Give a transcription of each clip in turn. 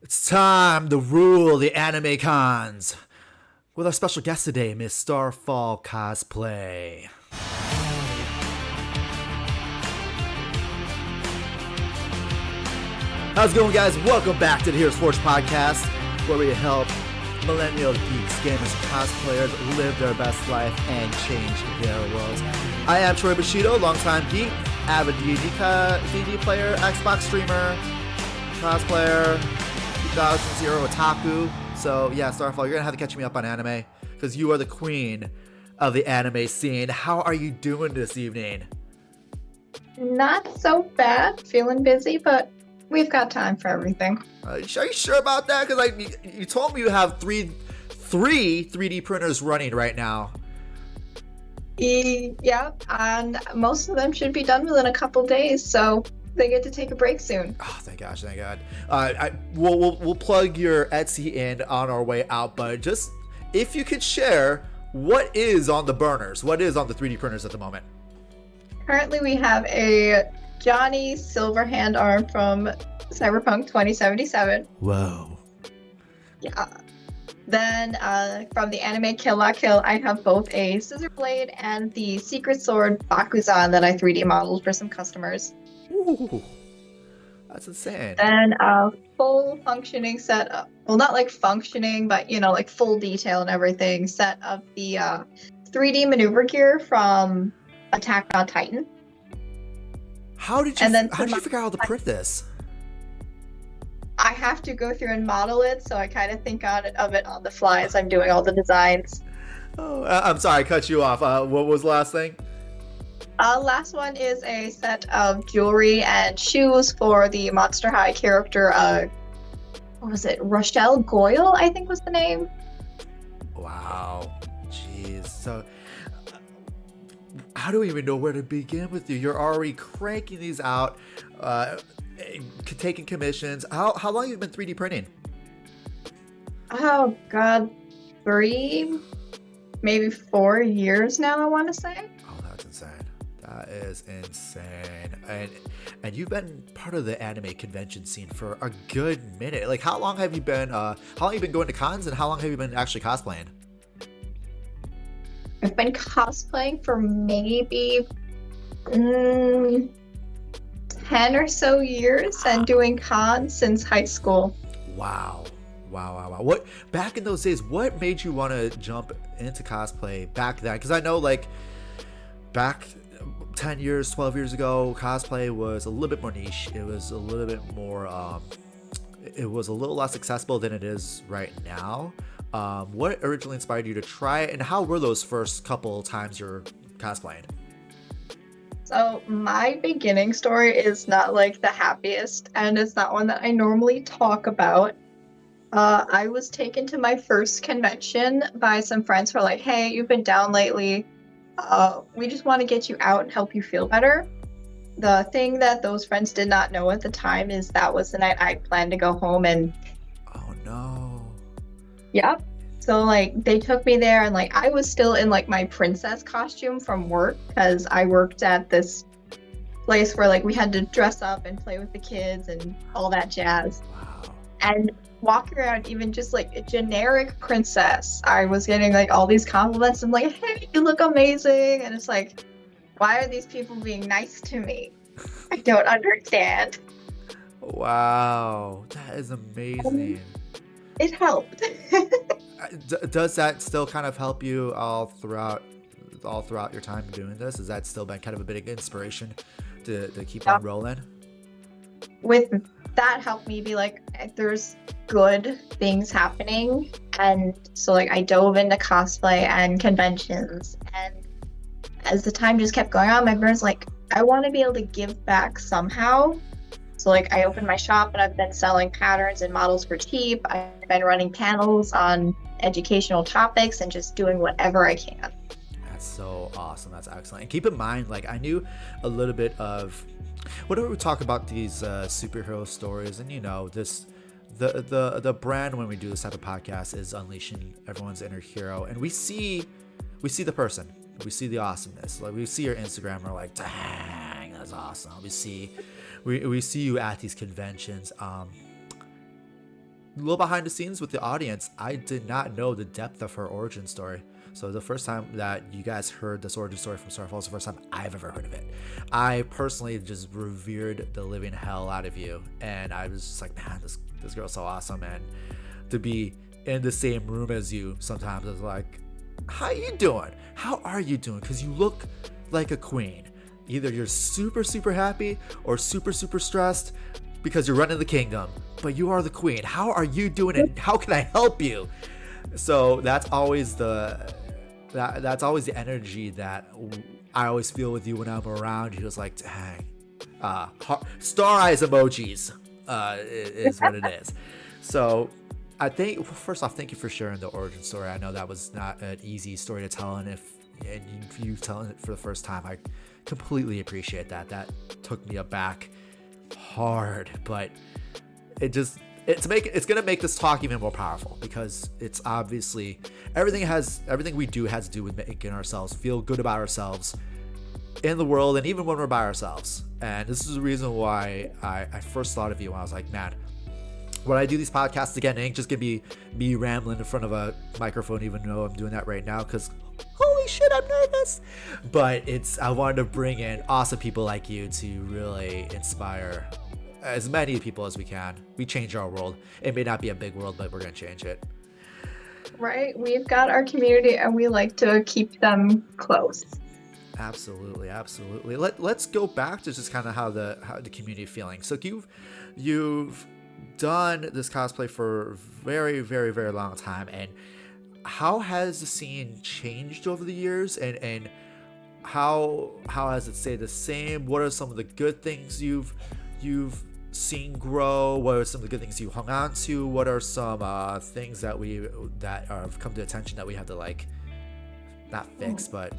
It's time to rule the anime cons with our special guest today, Miss Starfall Cosplay. How's it going, guys? Welcome back to the Heroes Forge podcast, where we help millennial geeks, gamers, and cosplayers live their best life and change their worlds. I am Troy Bushido, longtime geek, avid D&D player, Xbox streamer, cosplayer, 2000 otaku. So yeah, Starfall, you're gonna have to catch me up on anime because you are the queen of the anime scene. How are you doing this evening? Not so bad. Feeling busy, but we've got time for everything. Are you sure about that? Because you told me you have three 3D printers running right now. Yeah, and most of them should be done within a couple days, so they get to take a break soon. Oh, thank gosh, thank God. We'll plug your Etsy in on our way out, but just if you could share, what is on the burners? What is on the 3D printers at the moment? Currently, we have a Johnny Silverhand arm from Cyberpunk 2077. Whoa. Yeah. Then from the anime Kill La Kill, I have both a scissor blade and the secret sword Bakuzan that I 3D modeled for some customers. Ooh, that's insane. Then a full functioning set of, well, not like functioning, but like full detail and everything, set of the 3D maneuver gear from Attack on Titan. How did you figure out how to print this? I have to go through and model it, so I kind of think of it on the fly as I'm doing all the designs. Oh, I'm sorry, I cut you off. What was the last thing? Last one is a set of jewelry and shoes for the Monster High character. What was it? Rochelle Goyle, I think was the name. Wow. Jeez. So, how do we even know where to begin with you? You're already cranking these out, taking commissions. How long have you been 3D printing? Oh, God. 3, maybe 4 years now, I want to say. Oh, that's insane. That is insane. And you've been part of the anime convention scene for a good minute. Like, how long have you been going to cons, and how long have you been actually cosplaying? I've been cosplaying for maybe 10 or so years and doing cons since high school. Wow. What, back in those days, what made you want to jump into cosplay back then? Because I know, like, back 10 years, 12 years ago, cosplay was a little bit more niche. It was a little bit more, it was a little less accessible than it is right now. What originally inspired you to try it, and how were those first couple times you're cosplaying? So my beginning story is not like the happiest, and it's not one that I normally talk about. I was taken to my first convention by some friends who are like, hey, you've been down lately. We just want to get you out and help you feel better. The thing that those friends did not know at the time is that was the night I planned to go home and... Oh no. Yep. So like they took me there, and like I was still in like my princess costume from work because I worked at this place where like we had to dress up and play with the kids and all that jazz. Wow. And walk around even just like a generic princess, I was getting like all these compliments and like, hey, you look amazing. And it's like, why are these people being nice to me? I don't understand. Wow, that is amazing. It helped. Does that still kind of help you all throughout your time doing this? Has that still been kind of a bit of inspiration to keep on rolling? With that helped me be like, there's good things happening. And so like I dove into cosplay and conventions, and as the time just kept going on, my brain's like, I want to be able to give back somehow. So like I opened my shop and I've been selling patterns and models for cheap. I've been running panels on educational topics and just doing whatever I can. That's so awesome. That's excellent. And keep in mind, like, I knew a little bit of whenever we talk about these superhero stories, and this the brand when we do this type of podcast is unleashing everyone's inner hero, and we see the person, we see the awesomeness. Like, we see your Instagram, we're like, dang, that's is awesome. We see you at these conventions. little behind the scenes with the audience, I did not know the depth of her origin story. So the first time that you guys heard this origin story from Starfall is the first time I've ever heard of it. I personally just revered the living hell out of you, and I was just like, man, this girl's so awesome. And to be in the same room as you sometimes is like, how you doing? How are you doing? Because you look like a queen. Either you're super, super happy or super, super stressed because you're running the kingdom, but you are the queen. How are you doing it? How can I help you? So that's always that's always the energy that I always feel with you when I'm around you. Just like, dang, star eyes emojis is what it is. So I think, first off, thank you for sharing the origin story. I know that was not an easy story to tell, and if you telling it for the first time, I completely appreciate that. That took me aback hard, but it's gonna make this talk even more powerful, because it's obviously everything we do has to do with making ourselves feel good about ourselves in the world, and even when we're by ourselves. And this is the reason why I first thought of you when I was like, man, when I do these podcasts again, it ain't just gonna be me rambling in front of a microphone, even though I'm doing that right now, because holy shit, I'm nervous. But I wanted to bring in awesome people like you to really inspire as many people as we can. We change our world. It may not be a big world, but we're gonna change it. Right, we've got our community, and we like to keep them close. Absolutely. Let's go back to just kind of how the community is feeling. So you've done this cosplay for a very, very, very long time, and how has the scene changed over the years, and how has it stayed the same? What are some of the good things you've seen grow? What are some of the good things you hung on to? What are some things that have come to attention that we have to, like, not fix, but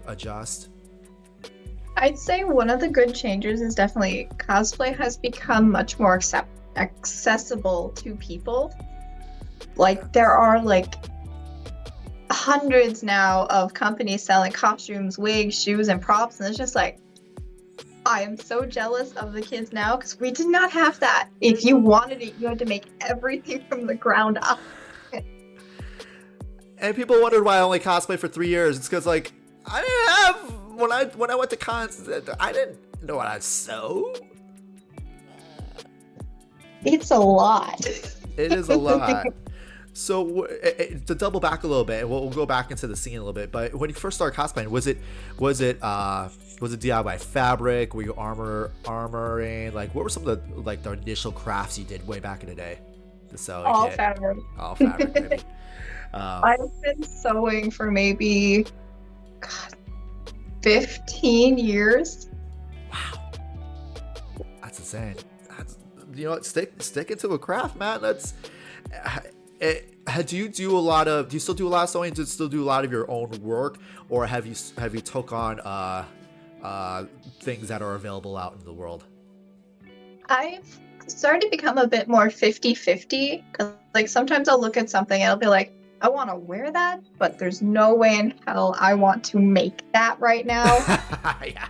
adjust? I'd say one of the good changes is definitely cosplay has become much more accessible to people. Like, there are like hundreds now of companies selling costumes, wigs, shoes, and props, and it's just like, I am so jealous of the kids now, because we did not have that. If you wanted it, you had to make everything from the ground up. And people wondered why I only cosplayed for 3 years. It's because, like, I didn't have, when I went to cons, I didn't know how to sew. It's a lot. It is a lot. So to double back a little bit, and we'll go back into the scene a little bit. But when you first started cosplaying, was it DIY fabric? Were you armoring? Like, what were some of the initial crafts you did way back in the day? The sewing All kit? fabric. All fabric, maybe. I've been sewing for maybe 15 years. Wow, that's insane. Stick into a craft, man. That's do you still do a lot of sewing? Do you still do a lot of your own work, or have you took on things that are available out in the world? I've started to become a bit more 50-50, because like sometimes I'll look at something and I'll be like, I want to wear that, but there's no way in hell I want to make that right now. Yeah.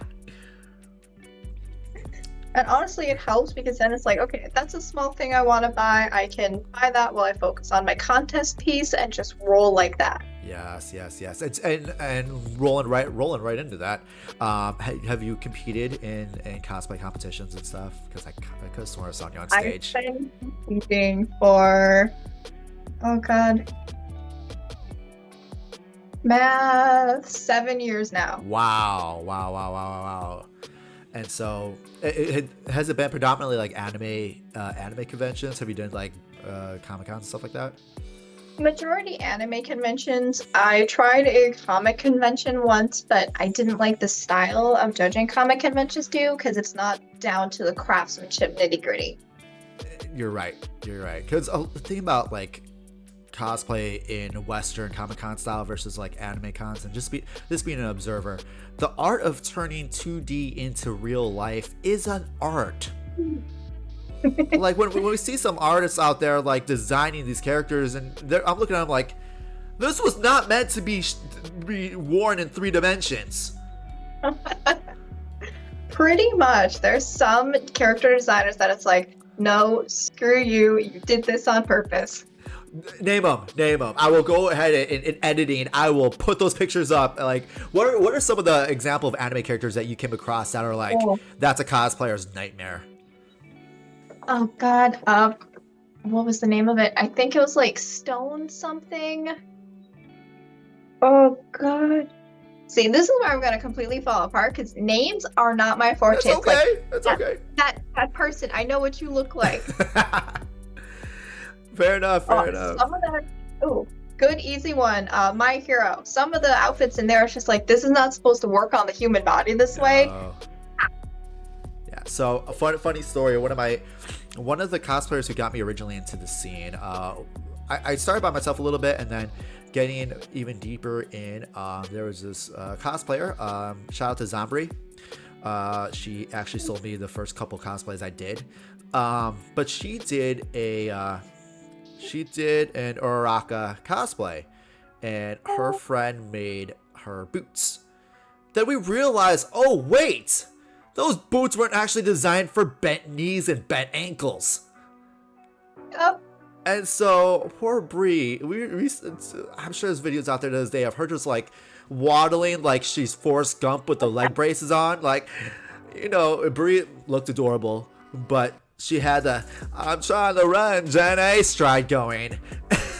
And honestly, it helps, because then it's like, okay, that's a small thing I want to buy. I can buy that while I focus on my contest piece and just roll like that. Yes. It's, and rolling right into that. Have you competed in cosplay competitions and stuff? Because I could have sworn I saw you on stage. I've been competing for, oh god, 7 years now. Wow. And so, has it been predominantly like anime conventions? Have you done like Comic-Cons and stuff like that? Majority anime conventions. I tried a comic convention once, but I didn't like the style of judging comic conventions do, because it's not down to the craftsmanship nitty-gritty. You're right. Because the thing about like cosplay in Western Comic-Con style versus like anime cons, and just being an observer, the art of turning 2D into real life is an art. Like when we see some artists out there like designing these characters, and I'm looking at them like, this was not meant to be worn in 3 dimensions. Pretty much. There's some character designers that it's like, no, screw you. You did this on purpose. Name them. I will go ahead in editing. I will put those pictures up. Like, what are some of the example of anime characters that you came across that are like, Oh, that's a cosplayer's nightmare? oh God. What was the name of it? I think it was like Stone something. Oh God. See, this is where I'm gonna completely fall apart because names are not my forte. That's It's like okay. That's okay. that person. I know what you look like. Fair enough. Fair enough. Some of that. Ooh, good easy one. My Hero. Some of the outfits in there, it's just like this is not supposed to work on the human body this way. Yeah. So a funny story. One of the cosplayers who got me originally into the scene. I started by myself a little bit, and then getting even deeper in. There was this cosplayer. Shout out to Zombri. She actually sold me the first couple cosplays I did. But she did an Uraraka cosplay, and her friend made her boots. Then we realized, oh wait, those boots weren't actually designed for bent knees and bent ankles. Yep. And so poor Brie, I'm sure there's videos out there to this day of her just like waddling like she's Forrest Gump with the leg braces on. Like, Brie looked adorable, but she had the "I'm trying to run, Jenny" stride going,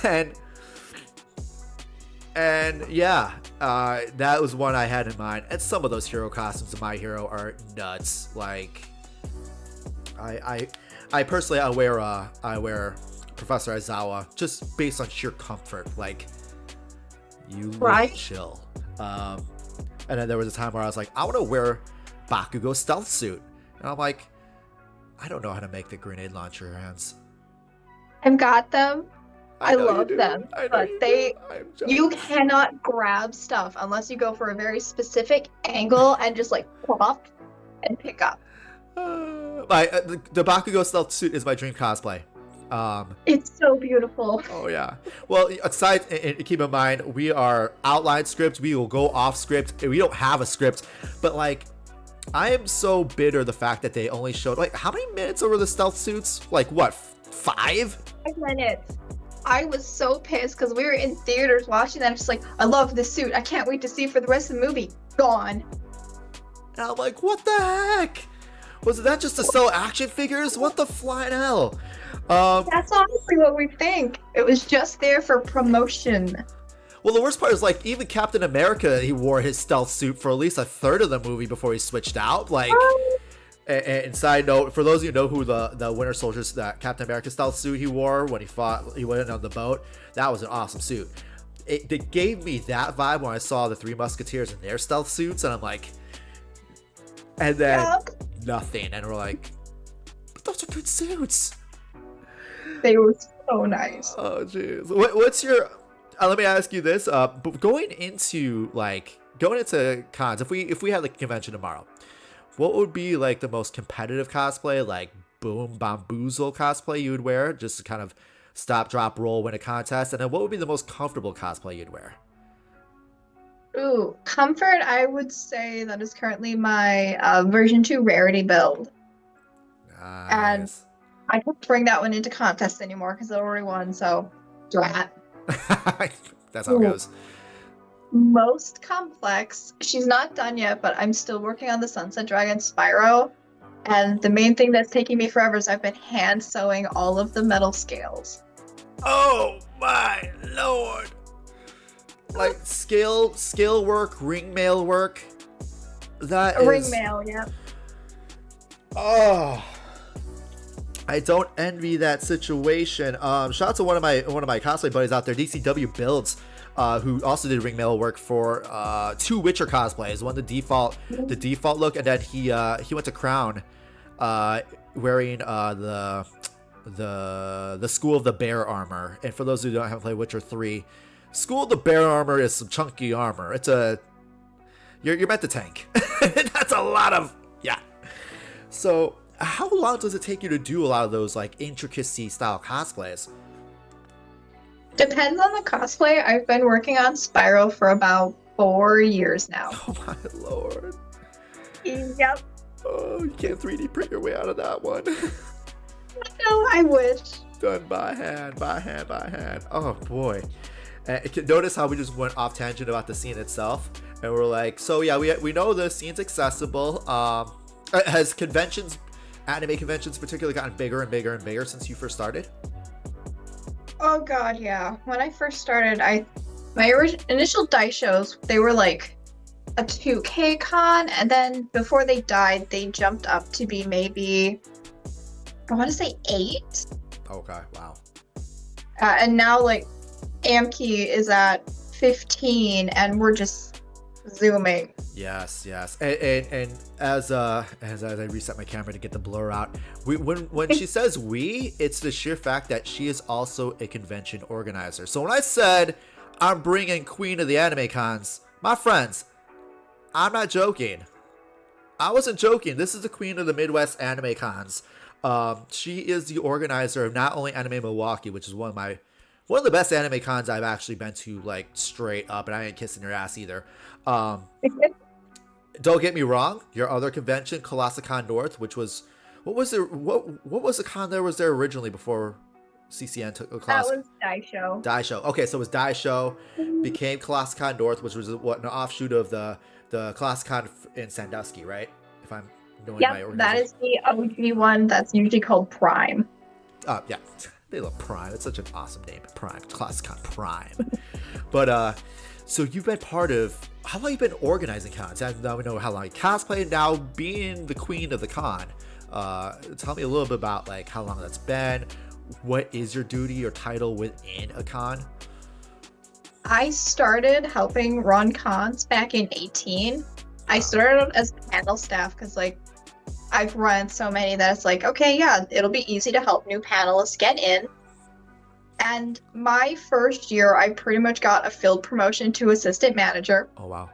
and yeah, that was one I had in mind. And some of those hero costumes in My Hero are nuts. Like, I personally I wear Professor Aizawa just based on sheer comfort. Like, you look chill. And then there was a time where I was like, I want to wear Bakugo's stealth suit, and I'm like, I don't know how to make the grenade launcher hands. I've got them. I love you them, but you cannot grab stuff unless you go for a very specific angle and just like pop and pick up. The Bakugo stealth suit is my dream cosplay. It's so beautiful. Oh yeah. Well, aside, and keep in mind, we are outline script. We will go off script. We don't have a script, but like, I am so bitter the fact that they only showed like how many minutes over the stealth suits? Like what, 5? 5 minutes. I was so pissed because we were in theaters watching that. I'm just like, I love this suit. I can't wait to see for the rest of the movie. Gone. And I'm like, what the heck? Was that just to sell action figures? What the flying hell? That's honestly what we think. It was just there for promotion. Well, the worst part is like even Captain America, he wore his stealth suit for at least a third of the movie before he switched out. Like, and side note, for those of you who know who the Winter Soldier's that Captain America stealth suit he wore when he went on the boat, that was an awesome suit. It gave me that vibe when I saw the Three Musketeers in their stealth suits, and I'm like, and then nothing, and we're like, but those are good suits. They were so nice. Oh jeez. What's your? Let me ask you this. Going into cons, if we had the convention tomorrow, what would be like the most competitive cosplay, like boom bamboozle cosplay you would wear, just to kind of stop, drop, roll, win a contest, and then what would be the most comfortable cosplay you'd wear? Ooh, comfort. I would say that is currently my version 2 rarity build. Nice. And I can't bring that one into contests anymore because I already won. So, drat. That's how it goes. Most complex. She's not done yet, but I'm still working on the Sunset Dragon Spyro. And the main thing that's taking me forever is I've been hand sewing all of the metal scales. Oh my lord! Like scale work, ring mail work. That is ring mail, yeah. Oh, I don't envy that situation. Shout out to one of my cosplay buddies out there, DCW Builds, who also did ring mail work for 2 Witcher cosplays. One the default look, and then he went to Crown, wearing the School of the Bear armor. And for those who don't have played Witcher 3, School of the Bear armor is some chunky armor. It's you're meant to tank. That's a lot of So how long does it take you to do a lot of those like intricacy style cosplays? Depends on the cosplay. I've been working on Spyro for about 4 years now. Oh my lord. Yep. Oh, you can't 3D print your way out of that one. No, I wish. Done by hand. Oh boy. Notice how we just went off tangent about the scene itself, and we're like, so yeah, we know the scene's accessible. Has anime conventions particularly gotten bigger and bigger and bigger since you first started? Oh god, yeah. When I first started, my initial dice shows, they were like a 2K con, and then before they died, they jumped up to be maybe, I want to say 8. Okay, wow. And now like AMKE is at 15, and we're just zooming. Yes. And as I reset my camera to get the blur out, when she says we, it's the sheer fact that she is also a convention organizer. So when I said I'm bringing Queen of the Anime Cons, my friends, I'm not joking. I wasn't joking. This is the Queen of the Midwest Anime Cons. She is the organizer of not only Anime Milwaukee, which is one of the best anime cons I've actually been to, like, straight up, and I ain't kissing your ass either. Don't get me wrong, your other convention, Colossicon North, which was what was the con that was there originally before CCN took a class? That was Daisho. Daisho. Okay, so it was Daisho, became Colossicon North, which was an offshoot of the Colossicon in Sandusky, right? If I'm knowing my organization. That is the OG one that's usually called Prime. Yeah. They love Prime. It's such an awesome name. Prime. Colossicon Prime. But so you've been part of, how long have you been organizing cons? Now we know how long you cosplay, now being the queen of the con. Tell me a little bit about like how long that's been. What is your duty or title within a con? I started helping run cons back in 18. I started as panel staff because like I've run so many that it's like, okay, yeah, it'll be easy to help new panelists get in. And my first year, I pretty much got a field promotion to assistant manager. Oh, wow.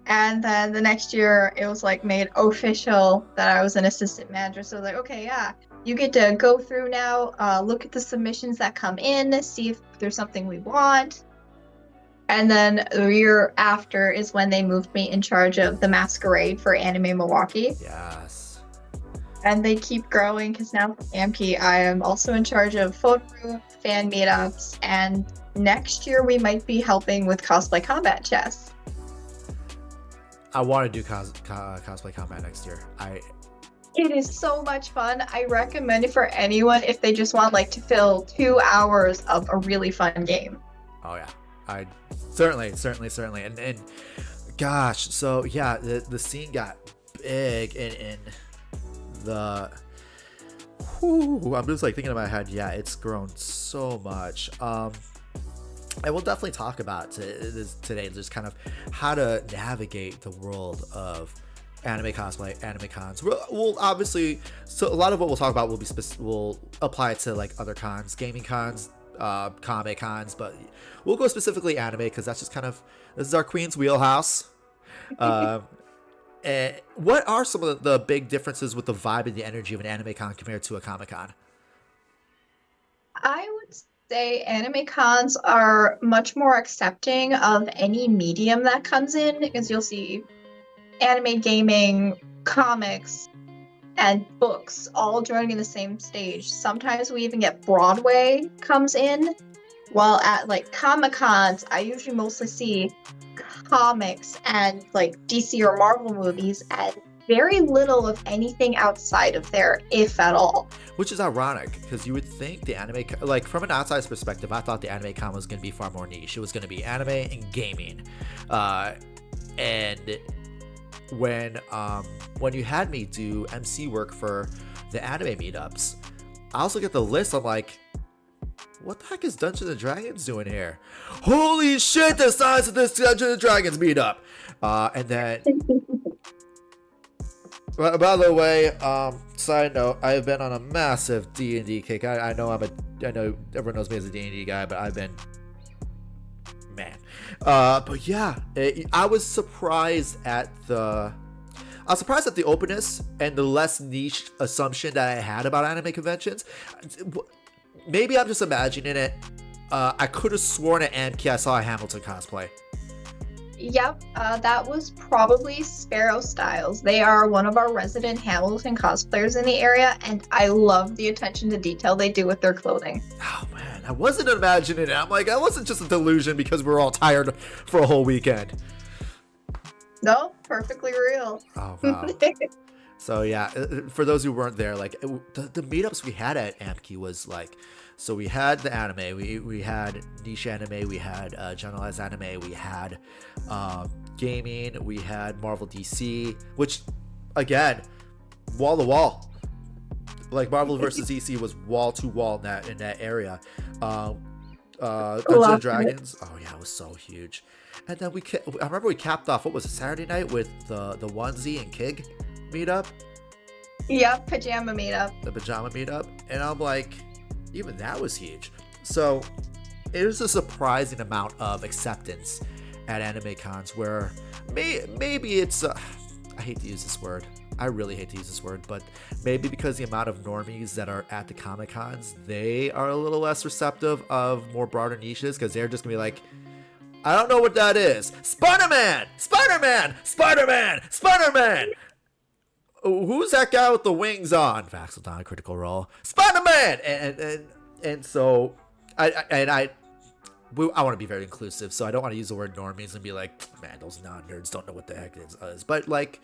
And then the next year, it was like made official that I was an assistant manager. So like, okay, yeah, you get to go through now, look at the submissions that come in, see if there's something we want. And then the year after is when they moved me in charge of the masquerade for Anime Milwaukee. Yes. And they keep growing because now for AMKE, I am also in charge of photo room, fan meetups, and next year we might be helping with cosplay combat chess. I want to do cosplay combat next year. It is so much fun. I recommend it for anyone if they just want like to fill 2 hours of a really fun game. Oh yeah. I certainly, and gosh, so yeah, the scene got big, and I'm just like thinking in my head, yeah, it's grown so much. And we'll definitely talk about this today, just kind of how to navigate the world of anime cosplay, anime cons. We'll obviously, so a lot of what we'll talk about will apply to like other cons, gaming cons, comic cons, but we'll go specifically anime because that's just kind of, this is our queen's wheelhouse. And what are some of the big differences with the vibe and the energy of an anime con compared to a comic con? I would say anime cons are much more accepting of any medium that comes in, because you'll see anime, gaming, comics, and books all joining the same stage. Sometimes we even get Broadway comes in, while at like Comic Cons, I usually mostly see comics and like DC or Marvel movies, and very little of anything outside of there, if at all. Which is ironic, because you would think the anime, like from an outsider's perspective, I thought the anime con was going to be far more niche. It was going to be anime and gaming. And when you had me do MC work for the anime meetups, I also get the list. I'm like, what the heck is Dungeons and Dragons doing here? Holy shit, the size of this Dungeons and Dragons meetup. And then, by the way, side note, I've been on a massive D&D kick. I know everyone knows me as a D&D guy, but I've been, man. But yeah, I was surprised at the openness and the less niche assumption that I had about anime conventions. Maybe I'm just imagining it. I could have sworn at AMKE I saw a Hamilton cosplay. Yep, that was probably Sparrow Styles. They are one of our resident Hamilton cosplayers in the area, and I love the attention to detail they do with their clothing. Oh man, I wasn't imagining it. I'm like, that wasn't just a delusion because we were all tired for a whole weekend. No, perfectly real. Oh wow. So yeah, for those who weren't there, like the meetups we had at AMKE was like, so we had the anime, we had niche anime, we had generalized anime, we had gaming, we had Marvel DC, which again, wall to wall, like Marvel versus DC was wall to wall in that area. Dungeons and Dragons, oh yeah, it was so huge. And then I remember we capped off, what was it, Saturday night with the onesie and Kig meetup. Yep, pajama meetup. The pajama meetup, and I'm like, even that was huge. So it was a surprising amount of acceptance at anime cons where maybe it's I hate to use this word. I really hate to use this word, but maybe because the amount of normies that are at the Comic Cons, they are a little less receptive of more broader niches because they're just gonna be like, I don't know what that is. Spider-Man! Spider-Man! Spider-Man! Spider-Man! Who's that guy with the wings on? Vaxeldon, Critical Role. Spider-Man! And so I want to be very inclusive, so I don't want to use the word normies and be like, man, those non-nerds don't know what the heck it is. But like,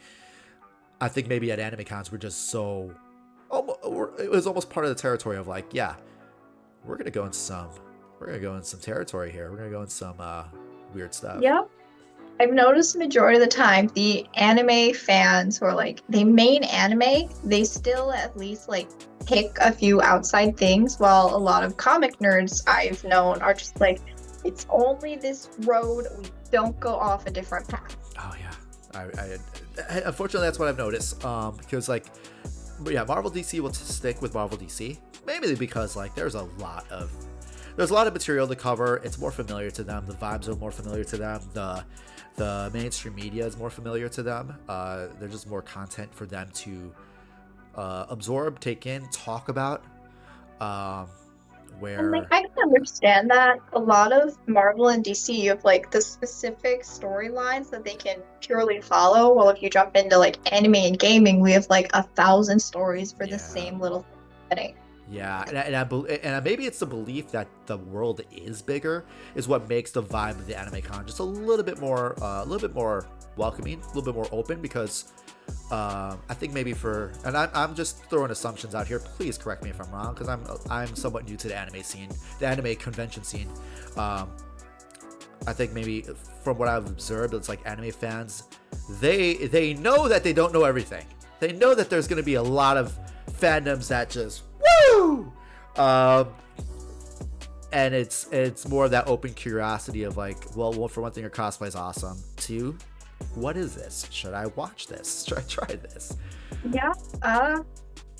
I think maybe at anime cons we're just so, it was almost part of the territory of like, yeah, we're gonna go in some territory here. We're gonna go in some weird stuff. Yep. I've noticed the majority of the time the anime fans who are like, they main anime, they still at least like pick a few outside things, while a lot of comic nerds I've known are just like, it's only this road, we don't go off a different path. Oh yeah, I unfortunately that's what I've noticed. Because like, yeah, Marvel DC will stick with Marvel DC, maybe because like there's a lot of material to cover. It's more familiar to them. The vibes are more familiar to them. The mainstream media is more familiar to them. There's just more content for them to absorb, take in, talk about. And like, I can understand that. A lot of Marvel and DC have like the specific storylines that they can purely follow. Well, if you jump into like anime and gaming, we have like 1,000 stories for the same little setting. Yeah, and maybe it's the belief that the world is bigger is what makes the vibe of the anime con just a little bit more welcoming, a little bit more open. Because I think maybe and I'm just throwing assumptions out here. Please correct me if I'm wrong, because I'm somewhat new to the anime scene, the anime convention scene. I think maybe from what I've observed, it's like anime fans, they know that they don't know everything. They know that there's going to be a lot of fandoms that just woo, and it's more of that open curiosity of like, well, for one thing, your cosplay is awesome. Two, what is this? Should I watch this? Should I try this? Yeah.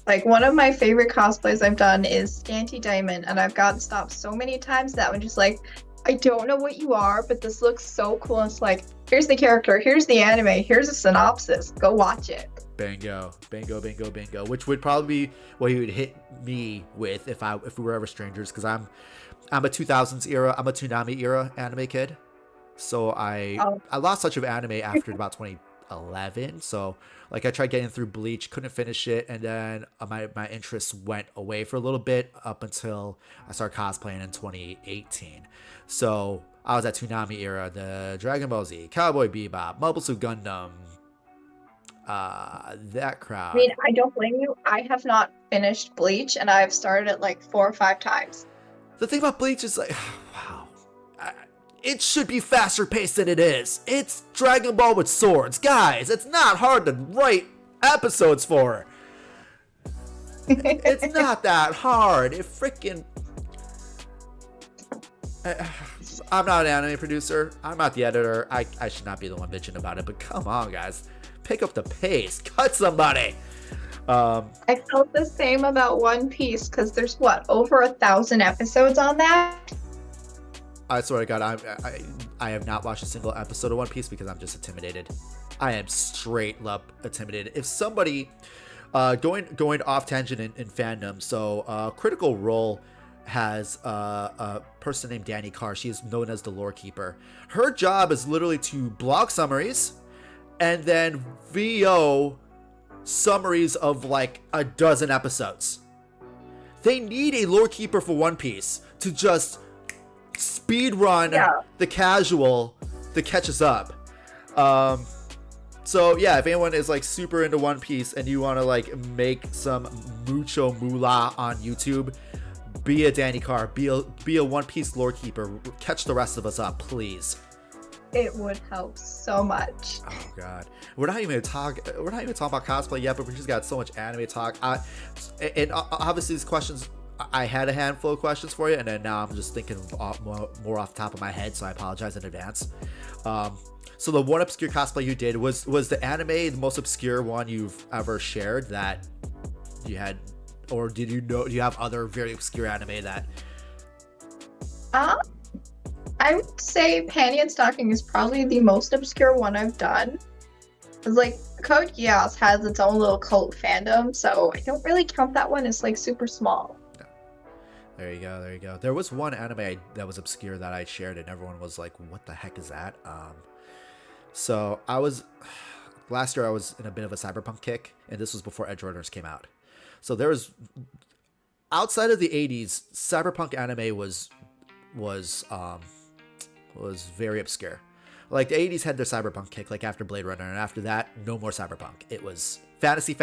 Like one of my favorite cosplays I've done is Scanty Diamond, and I've gotten stopped so many times that I'm just like, I don't know what you are, but this looks so cool. And it's like, here's the character, here's the anime, here's a synopsis. Go watch it. Bingo. Which would probably be what he would hit me with if we were ever strangers, because I'm a 2000s era, I'm a Toonami era anime kid. So I lost touch of anime after about 2011. So like I tried getting through Bleach, couldn't finish it, and then my interests went away for a little bit up until I started cosplaying in 2018. So I was at Toonami era, the Dragon Ball Z, Cowboy Bebop, Mobile Suit Gundam, that crowd. I mean, I don't blame you. I have not finished Bleach, and I've started it like 4 or 5 times. The thing about Bleach is like, wow, it should be faster paced than it is. It's Dragon Ball with swords, guys. It's not hard to write episodes for. It's not that hard. It freaking. I'm not an anime producer. I'm not the editor. I should not be the one bitching about it. But come on, guys, pick up the pace. Cut somebody. I felt the same about One Piece, because there's over 1,000 episodes on that. I swear to God, I have not watched a single episode of One Piece because I'm just intimidated. I am straight up intimidated. If somebody going off tangent in fandom, so Critical Role has a person named Danny Carr. She is known as the Lore Keeper. Her job is literally to blog summaries and then VO summaries of like a dozen episodes. They need a Lore Keeper for One Piece to just speed run the casual that catches up. So yeah, if anyone is like super into One Piece and you want to like make some mucho moolah on YouTube, be a Danny Carr, be a One Piece Lore Keeper. Catch the rest of us up, please. It would help so much. Oh god, we're not even talking about cosplay yet, but we just got so much anime talk. And obviously these questions, I had a handful of questions for you, and then now I'm just thinking more off the top of my head, so I apologize in advance. So the one obscure cosplay you did was the anime the most obscure one you've ever shared that you had, or do you have other very obscure anime that? I would say Panty and Stocking is probably the most obscure one I've done. It's like Code Geass has its own little cult fandom, so I don't really count that one as like super small. There you go. There was one anime that was obscure that I shared, and everyone was like, "What the heck is that?" So last year I was in a bit of a cyberpunk kick, and this was before Edge Runners came out. So there was, outside of the 80s, cyberpunk anime was very obscure. Like the 80s had their cyberpunk kick, like after Blade Runner, and after that, no more cyberpunk. It was fantasy.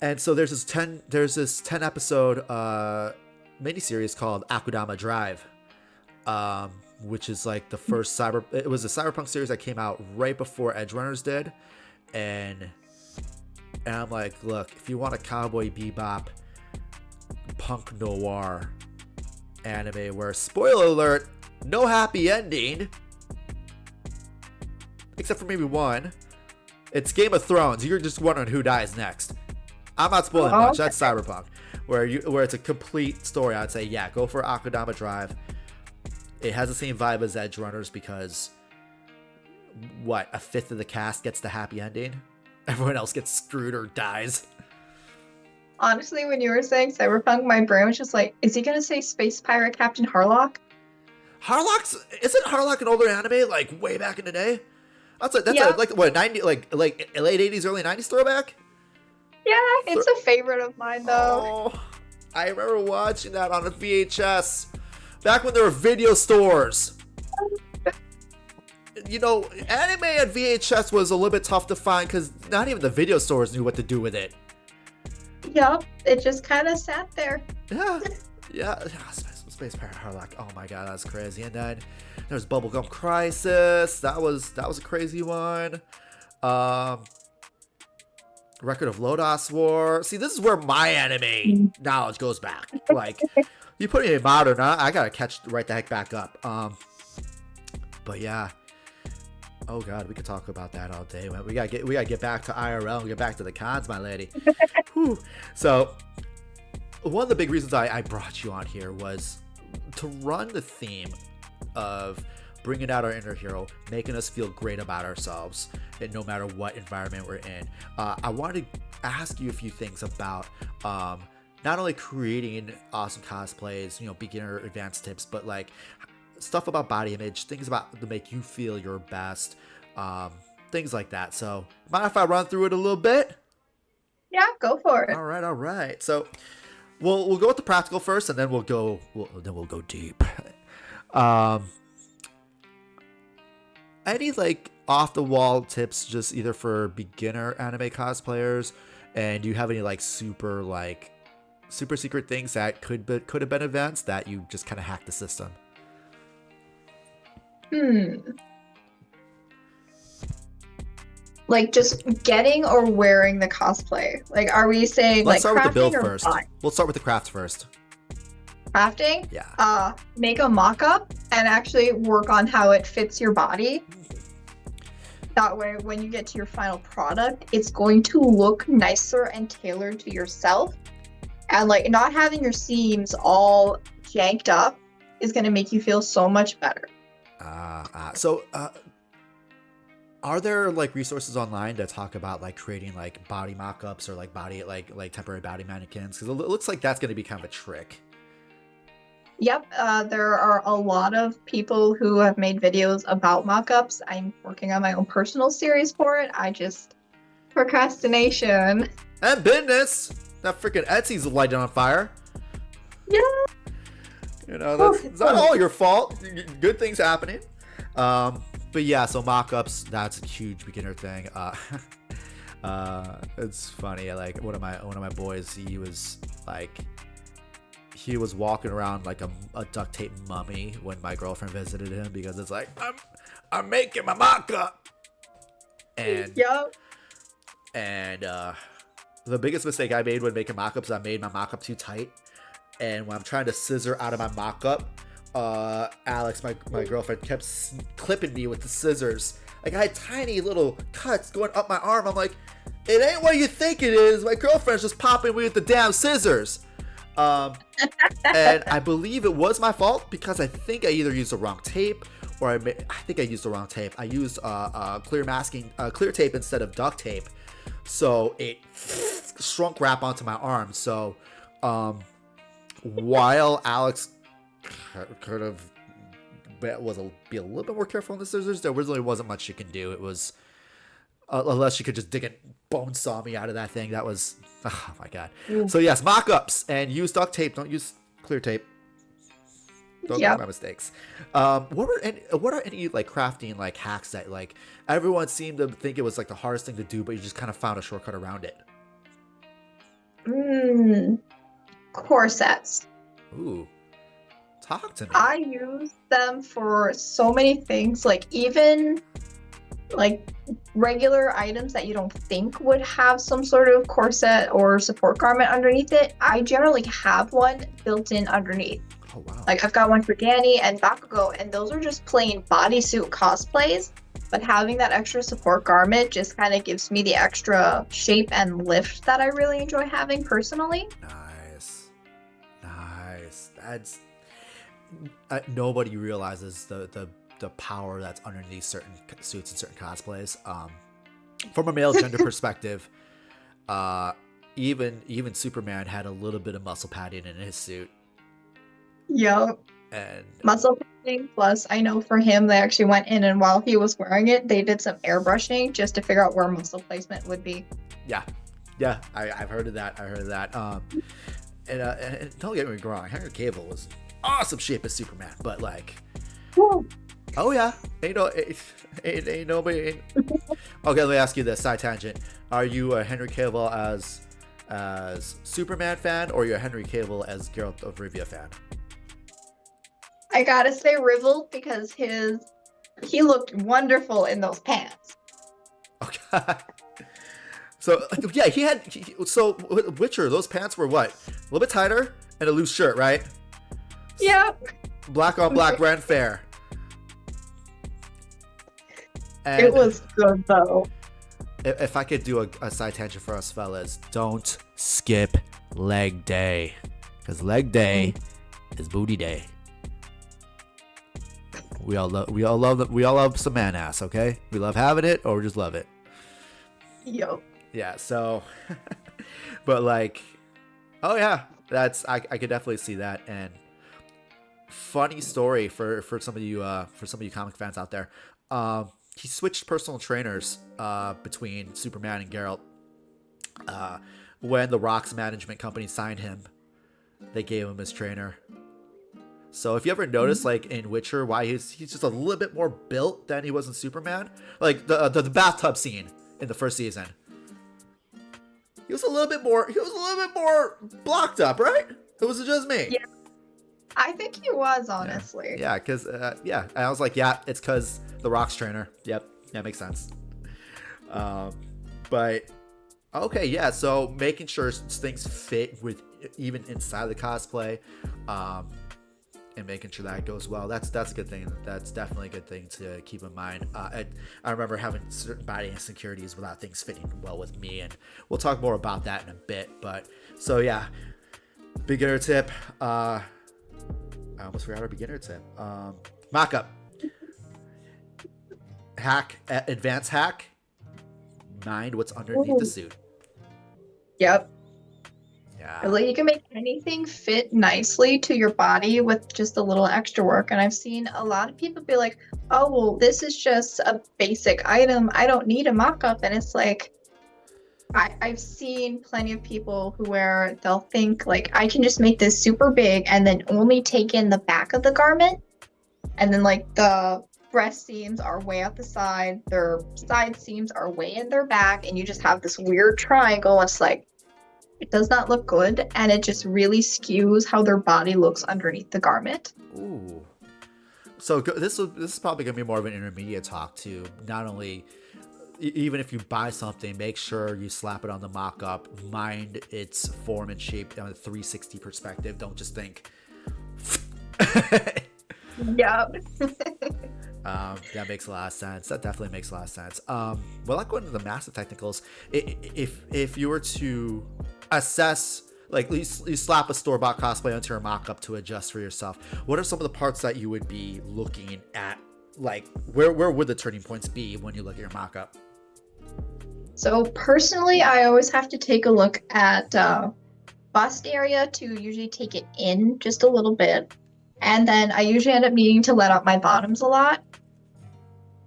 And so there's this 10 episode miniseries called Akudama Drive, which is like the first it was a cyberpunk series that came out right before Edge Runners did, and I'm like, look, if you want a Cowboy Bebop punk noir anime where, spoiler alert, no happy ending, except for maybe one, it's Game of Thrones. You're just wondering who dies next. I'm not spoiling much. That's cyberpunk, where it's a complete story. I'd say, yeah, go for Akudama Drive. It has the same vibe as Edge Runners because a fifth of the cast gets the happy ending. Everyone else gets screwed or dies. Honestly, when you were saying cyberpunk, my brain was just like, is he gonna say Space Pirate Captain Harlock? Isn't Harlock an older anime, like way back in the day? That's like what, 90, like late 80s, early 90s throwback? Yeah, it's a favorite of mine though. Oh, I remember watching that on a VHS back when there were video stores. You know, anime at VHS was a little bit tough to find because not even the video stores knew what to do with it. Yep, it just kind of sat there. Yeah. Space Pirate Harlock. Oh my god, that's crazy. And then there's Bubblegum Crisis. That was a crazy one. Record of Lodoss War. See, this is where my anime knowledge goes back. Like, you put me in modern, I gotta catch right the heck back up. But yeah. Oh god, we could talk about that all day. We gotta get back to IRL and get back to the cons, my lady. Whew. So, one of the big reasons I brought you on here was to run the theme of bringing out our inner hero, making us feel great about ourselves, and no matter what environment we're in. I wanted to ask you a few things about not only creating awesome cosplays, beginner advanced tips, but like stuff about body image, things about to make you feel your best, things like that. So, mind if I run through it a little bit? Yeah, go for it. All right. So, we'll go with the practical first, and then we'll go deep. Any like off the wall tips, just either for beginner anime cosplayers, and do you have any like super secret things that could have been events that you just kind of hacked the system? Like just getting or wearing the cosplay. Like, are we saying Let's like start with the build crafting or first. buying? We'll start with the craft first. Crafting? Yeah. Make a mock-up and actually work on how it fits your body. That way, when you get to your final product, it's going to look nicer and tailored to yourself. And like not having your seams all janked up is going to make you feel so much better. So Are there like resources online that talk about like creating like body mock-ups or like body like temporary body mannequins? Because it looks like that's going to be kind of a trick. Yep, there are a lot of people who have made videos about mock-ups. I'm working on my own personal series for it. I just procrastination. And business, that freaking Etsy's lighting on fire. Yeah. You know, that's not all your fault. Good things happening. But yeah, so mock-ups, that's a huge beginner thing. It's funny. Like one of my boys, he was walking around like a duct tape mummy when my girlfriend visited him because it's like I'm making my mock-up. And Yep. And the biggest mistake I made when making mock-ups, I made my mock-up too tight. And when I'm trying to scissor out of my mock-up, Alex, my girlfriend, kept clipping me with the scissors. Like, I had tiny little cuts going up my arm. I'm like, it ain't what you think it is. My girlfriend's just popping me with the damn scissors. And I believe it was my fault because I think I either used the wrong tape or I think I used the wrong tape. I used clear tape instead of duct tape. So it shrunk wrap onto my arm. So while Alex could have be a little bit more careful on the scissors, there really wasn't much she can do. It was unless she could just dig a bone saw me out of that thing. That was, oh my god. So yes, mock-ups, and use duct tape. Don't use clear tape. Don't make my mistakes. What are any like crafting like hacks that like everyone seemed to think it was like the hardest thing to do, but you just kind of found a shortcut around it? Corsets. Ooh, talk to me. I use them for so many things, like even like regular items that you don't think would have some sort of corset or support garment underneath it. I generally have one built in underneath. Oh wow. Like I've got one for Danny and Bakugo, and those are just plain bodysuit cosplays. But having that extra support garment just kind of gives me the extra shape and lift that I really enjoy having personally. Nice. That's nobody realizes the power that's underneath certain suits and certain cosplays. From a male gender perspective, even Superman had a little bit of muscle padding in his suit. Yep. And Muscle padding. Plus, I know for him, they actually went in and while he was wearing it, they did some airbrushing just to figure out where muscle placement would be. Yeah, I've heard of that. And don't get me wrong, Henry Cavill was awesome shape as Superman, but like, Woo. oh yeah, ain't nobody. Okay, let me ask you this side tangent: are you a Henry Cavill as Superman fan, or you're a Henry Cavill as Geralt of Rivia fan? I gotta say Rivel because he looked wonderful in those pants. Okay. So yeah, so Witcher, those pants were what? A little bit tighter and a loose shirt, right? Yep. Black on black, ran fair. And it was good though. If I could do a side tangent for us fellas, don't skip leg day, because leg day is booty day. We all love some man ass, okay? We love having it, or we just love it. Yep. Yeah. So, but like, oh yeah, I could definitely see that. And funny story for some of you comic fans out there. He switched personal trainers between Superman and Geralt. When the Rock's management company signed him, they gave him his trainer. So if you ever notice, like in Witcher, why he's just a little bit more built than he was in Superman, like the bathtub scene in the first season, he was a little bit more blocked up, right? It was just me. Yeah, I think he was honestly. Yeah, because and I was like, yeah, it's because the Rock's trainer. Yep, that makes sense. But okay, yeah. So making sure things fit with even inside the cosplay. And making sure that goes well. That's a good thing. That's definitely a good thing to keep in mind. I remember having certain body insecurities without things fitting well with me, and we'll talk more about that in a bit. But so yeah, beginner tip. I almost forgot our beginner tip. Mock-up. advanced hack, mind what's underneath the suit. Yep. Yeah. Like you can make anything fit nicely to your body with just a little extra work. And I've seen a lot of people be like, oh, well, this is just a basic item. I don't need a mock-up. And it's like, I've seen plenty of people where they'll think like, I can just make this super big and then only take in the back of the garment. And then like the breast seams are way out the side. Their side seams are way in their back. And you just have this weird triangle. It's like, it does not look good, and it just really skews how their body looks underneath the garment. Ooh. So this is probably going to be more of an intermediate talk too. Not only, even if you buy something, make sure you slap it on the mock-up, mind its form and shape on a 360 perspective. Don't just think. Yep. That makes a lot of sense. That definitely makes a lot of sense. Well, like going into the massive technicals, if you were to assess, like you slap a store-bought cosplay onto your mock-up to adjust for yourself, what are some of the parts that you would be looking at? Like where would the turning points be when you look at your mock-up? So personally, I always have to take a look at bust area to usually take it in just a little bit. And then I usually end up needing to let out my bottoms a lot.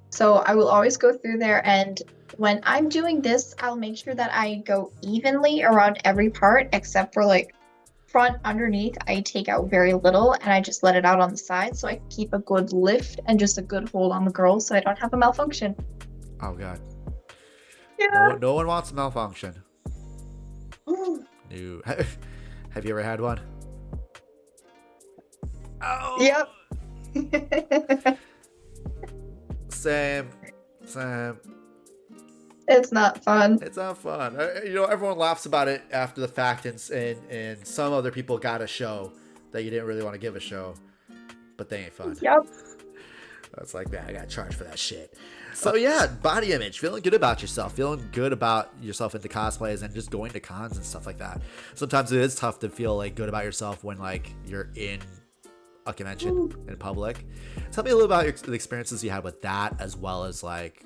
So I will always go through there, and when I'm doing this, I'll make sure that I go evenly around every part except for like front underneath. I take out very little and I just let it out on the side so I keep a good lift and just a good hold on the girl so I don't have a malfunction. Oh god. Yeah. No one wants a malfunction. No. Have you ever had one? Oh. Yep. Same. It's not fun. It's not fun. Everyone laughs about it after the fact, and some other people got a show that you didn't really want to give a show, but they ain't fun. Yep. It's like, man, I got charged for that shit. So yeah, body image, feeling good about yourself, feeling good about yourself into cosplays and just going to cons and stuff like that. Sometimes it is tough to feel like good about yourself when like you're in a convention in public. Tell me a little about the experiences you had with that, as well as like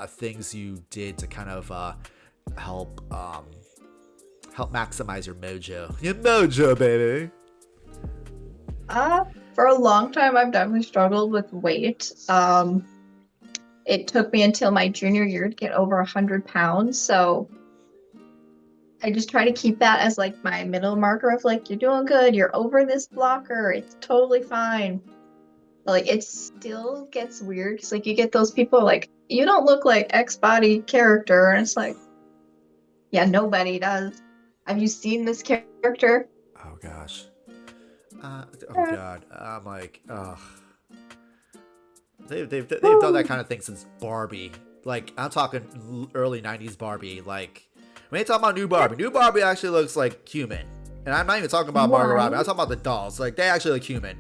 things you did to kind of help maximize your mojo. Your mojo, baby. For a long time, I've definitely struggled with weight. It took me until my junior year to get over 100 pounds. So I just try to keep that as like my middle marker of like, you're doing good. You're over this blocker. It's totally fine. But, like, it still gets weird because like you get those people like, you don't look like X body character. And it's like, yeah, nobody does. Have you seen this character? Oh gosh. God. I'm like, ugh. They've done that kind of thing since Barbie. Like, I'm talking early 90s Barbie. Like, we ain't talking about new Barbie. New Barbie actually looks like human. And I'm not even talking about Margot Robbie. I'm talking about the dolls. Like, they actually look human.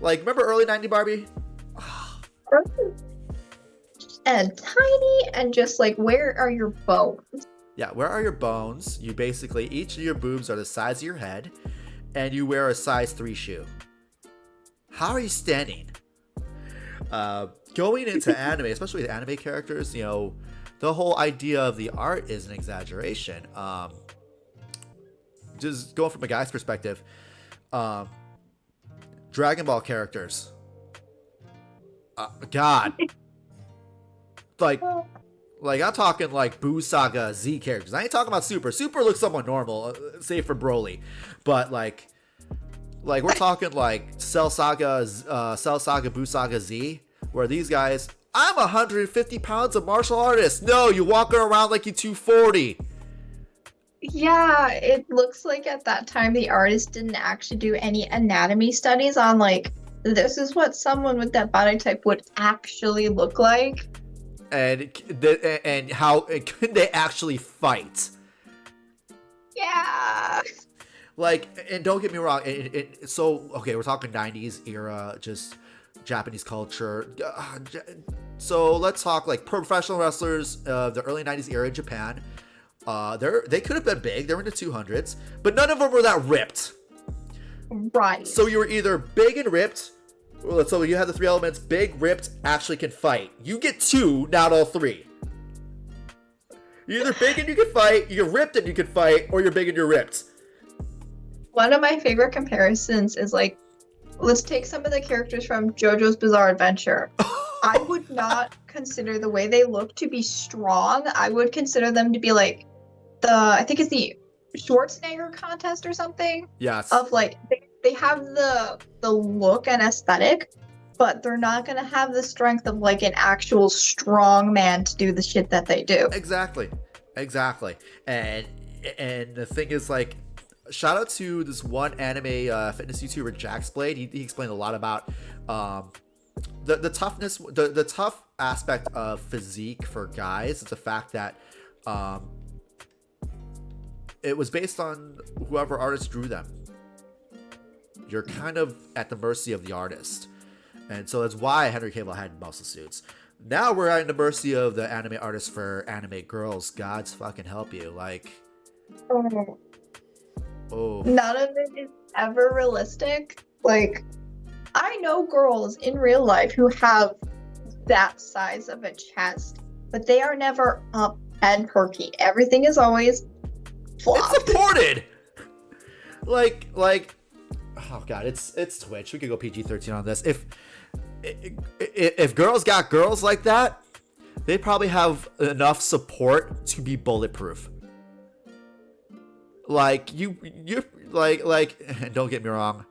Like, remember early 90s Barbie? And tiny and just like, where are your bones? Yeah, where are your bones? You basically, each of your boobs are the size of your head. And you wear a size 3 shoe. How are you standing? Going into anime, especially with anime characters, the whole idea of the art is an exaggeration. Just going from a guy's perspective, Dragon Ball characters. God. Like I'm talking like Boo Saga Z characters. I ain't talking about Super. Super looks somewhat normal, save for Broly. But like we're talking like Cell Saga, Boo Saga Z, where these guys, I'm 150 pounds of martial artist. No, you walking around like you're 240. Yeah, it looks like at that time the artist didn't actually do any anatomy studies on like, this is what someone with that body type would actually look like. And how could they actually fight? Yeah. Like, and don't get me wrong. So, okay, we're talking 90s era, just Japanese culture. So let's talk like professional wrestlers of the early 90s era in Japan. They could have been big. They were in the 200s, but none of them were that ripped. Right. So you were either big and ripped, So you have the 3 elements: big, ripped, actually can fight. You get 2, not all 3. You're either big and you can fight, you're ripped and you can fight, or you're big and you're ripped. One of my favorite comparisons is like, let's take some of the characters from JoJo's Bizarre Adventure. I would not consider the way they look to be strong. I would consider them to be like I think it's the Schwarzenegger contest or something. Yes. Of like, they have the look and aesthetic, but they're not going to have the strength of like an actual strong man to do the shit that they do. Exactly. And the thing is, like, shout out to this one anime fitness YouTuber, Jack's Blade. He explained a lot about the toughness, the tough aspect of physique for guys. It's the fact that it was based on whoever artist drew them. You're kind of at the mercy of the artist. And so that's why Henry Cavill had muscle suits. Now we're at the mercy of the anime artists for anime girls. God's fucking help you. Like, oh. None of it is ever realistic. Like, I know girls in real life who have that size of a chest, but they are never up and perky. Everything is always flopped. It's supported. like, oh god, it's Twitch. We could go PG-13 on this. If girls got girls like that, they probably have enough support to be bulletproof. Like you like don't get me wrong,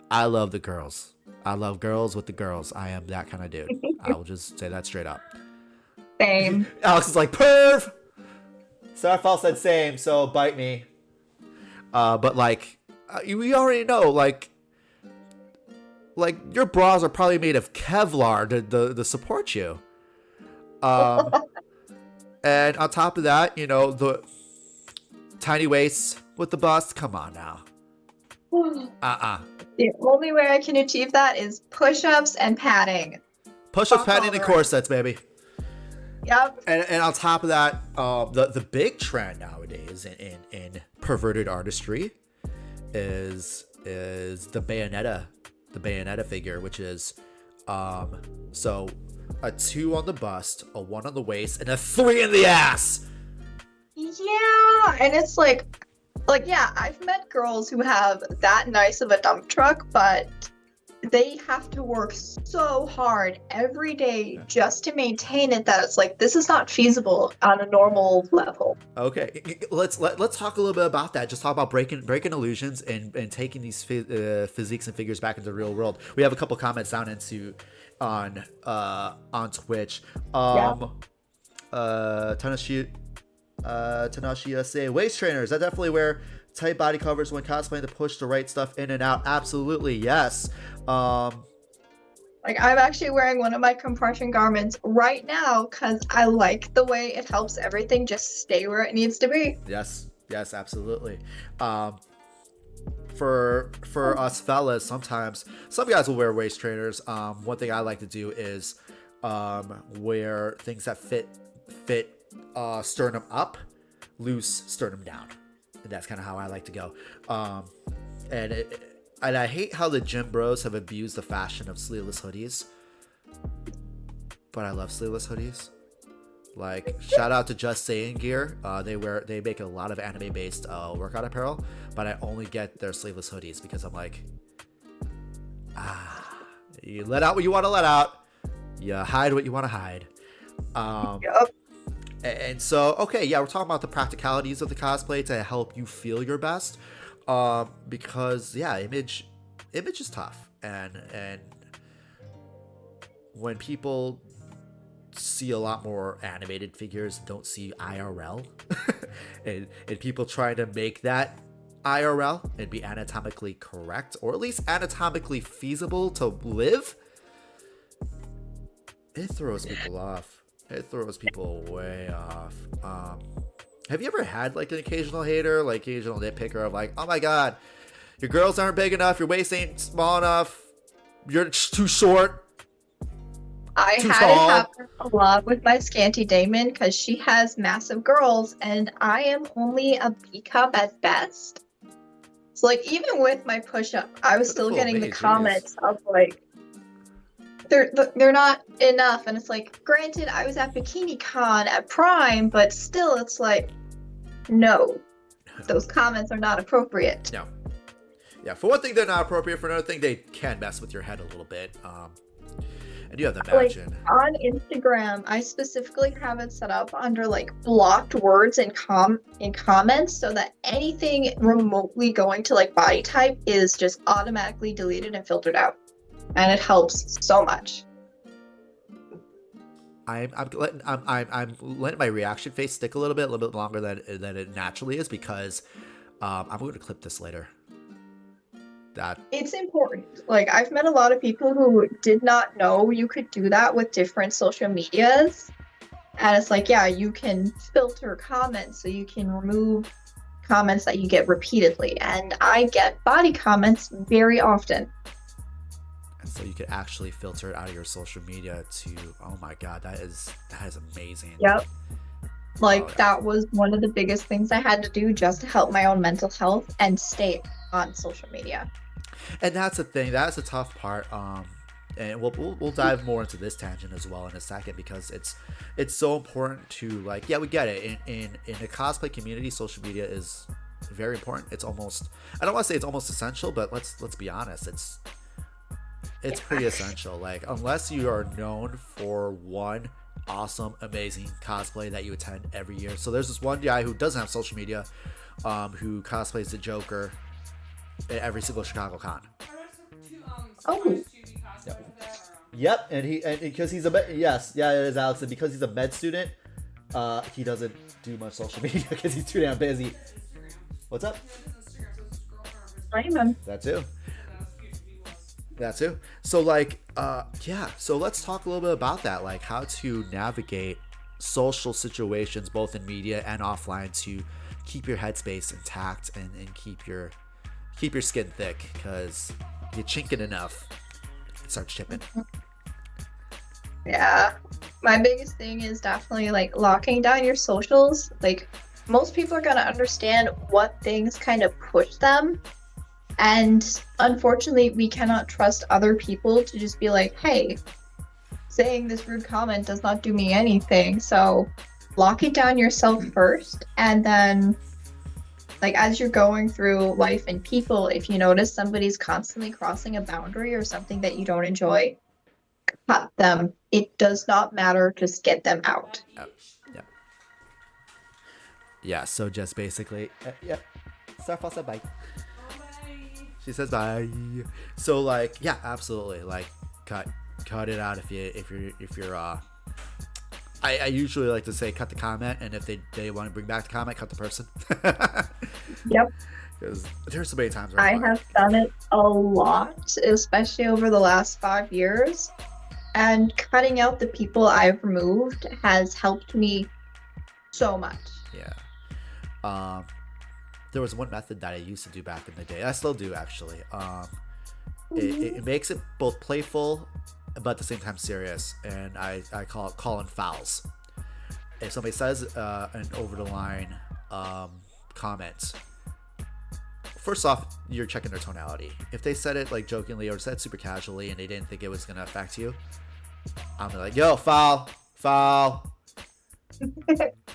I love the girls. I love girls with the girls. I am that kind of dude. I will just say that straight up. Same. Alex is like, perv. Starfall said same, so bite me. But like, we already know, like your bras are probably made of Kevlar to support you. And on top of that, you know, the tiny waist with the bust. Come on now. The only way I can achieve that is push-ups and padding. Push-ups, padding, and corsets, baby. Yep. And on top of that, the big trend nowadays in perverted artistry is the Bayonetta figure, which is so a 2 on the bust, a 1 on the waist, and a 3 in the ass. Yeah, and it's like yeah, I've met girls who have that nice of a dump truck, but they have to work so hard every day just to maintain it that it's like, this is not feasible on a normal level. Okay, let's talk a little bit about that. Just talk about breaking illusions and taking these physiques and figures back into the real world. We have a couple comments down on Twitch. Tanashia say, waist trainers, I definitely wear tight body covers when cosplaying to push the right stuff in and out. Absolutely, yes. Like, I'm actually wearing one of my compression garments right now because I like the way it helps everything just stay where it needs to be. Yes, absolutely. For us fellas, sometimes some guys will wear waist trainers. One thing I like to do is wear things that fit sternum up, loose sternum down, and that's kind of how I like to go. And I hate how the gym bros have abused the fashion of sleeveless hoodies, but I love sleeveless hoodies. Like, shout out to Just Saying Gear. They make a lot of anime based workout apparel, but I only get their sleeveless hoodies because I'm like, you let out what you want to let out, you hide what you want to hide. Yep. And so, okay, yeah, we're talking about the practicalities of the cosplay to help you feel your best. Because yeah, image is tough, and when people see a lot more animated figures, don't see IRL, and people trying to make that IRL and be anatomically correct, or at least anatomically feasible to live, it throws people off. It throws people way off. Have you ever had like an occasional hater, like occasional nitpicker of like, oh my god, your girls aren't big enough, your waist ain't small enough, you're too short? I had it happen a lot with my Scanty Damon because she has massive girls and I am only a B cup at best. So like, even with my push-up, I was still getting the comments of like, they're not enough, and it's like, granted, I was at Bikini Con at Prime, but still, it's like, no, those comments are not appropriate. No. Yeah, for one thing, they're not appropriate. For another thing, they can mess with your head a little bit. And you have to imagine. Like, on Instagram, I specifically have it set up under like blocked words in comments, so that anything remotely going to like body type is just automatically deleted and filtered out, and it helps so much. I'm letting my reaction face stick a little bit longer than it naturally is, because I'm going to clip this later. That it's important. Like, I've met a lot of people who did not know you could do that with different social medias, and it's like, yeah, you can filter comments, so you can remove comments that you get repeatedly, and I get body comments very often. And so you could actually filter it out of your social media to, oh my god, that is amazing. Yep. Like, that was one of the biggest things I had to do just to help my own mental health and stay on social media. And that's the thing. That's the tough part. And we'll dive more into this tangent as well in a second, because it's so important to, like, yeah, we get it. In the cosplay community, social media is very important. It's almost, I don't want to say it's almost essential, but let's be honest. It's pretty essential. Like, unless you are known for one awesome, amazing cosplay that you attend every year. So there's this one guy who doesn't have social media, who cosplays the Joker at every single Chicago con. Oh. Yep, and because he's it is Alex, and because he's a med student, he doesn't do much social media because he's too damn busy. What's up? That too. So like, so let's talk a little bit about that, like how to navigate social situations both in media and offline to keep your headspace intact and keep your skin thick, because you're chinking enough, it starts chipping. Yeah, my biggest thing is definitely like locking down your socials. Like, most people are gonna understand what things kind of push them, and unfortunately we cannot trust other people to just be like, hey, saying this rude comment does not do me anything. So lock it down yourself first, and then, like, as you're going through life and people, if you notice somebody's constantly crossing a boundary or something that you don't enjoy, cut them. It does not matter. Just get them out. Yeah, so just basically, Starfall said bye. She says bye. So like, yeah, absolutely. Like, cut it out if you're I usually like to say cut the comment, and if they want to bring back the comment, cut the person. Yep. Because there's so many times where I have done it a lot, especially over the last 5 years. And cutting out the people I've removed has helped me so much. Yeah. There was one method that I used to do back in the day. I still do, actually. It makes it both playful but at the same time serious, and I call it calling fouls. If somebody says an over the line comment, first off, you're checking their tonality. If they said it like jokingly or said super casually and they didn't think it was gonna affect you, I'm like, yo, foul.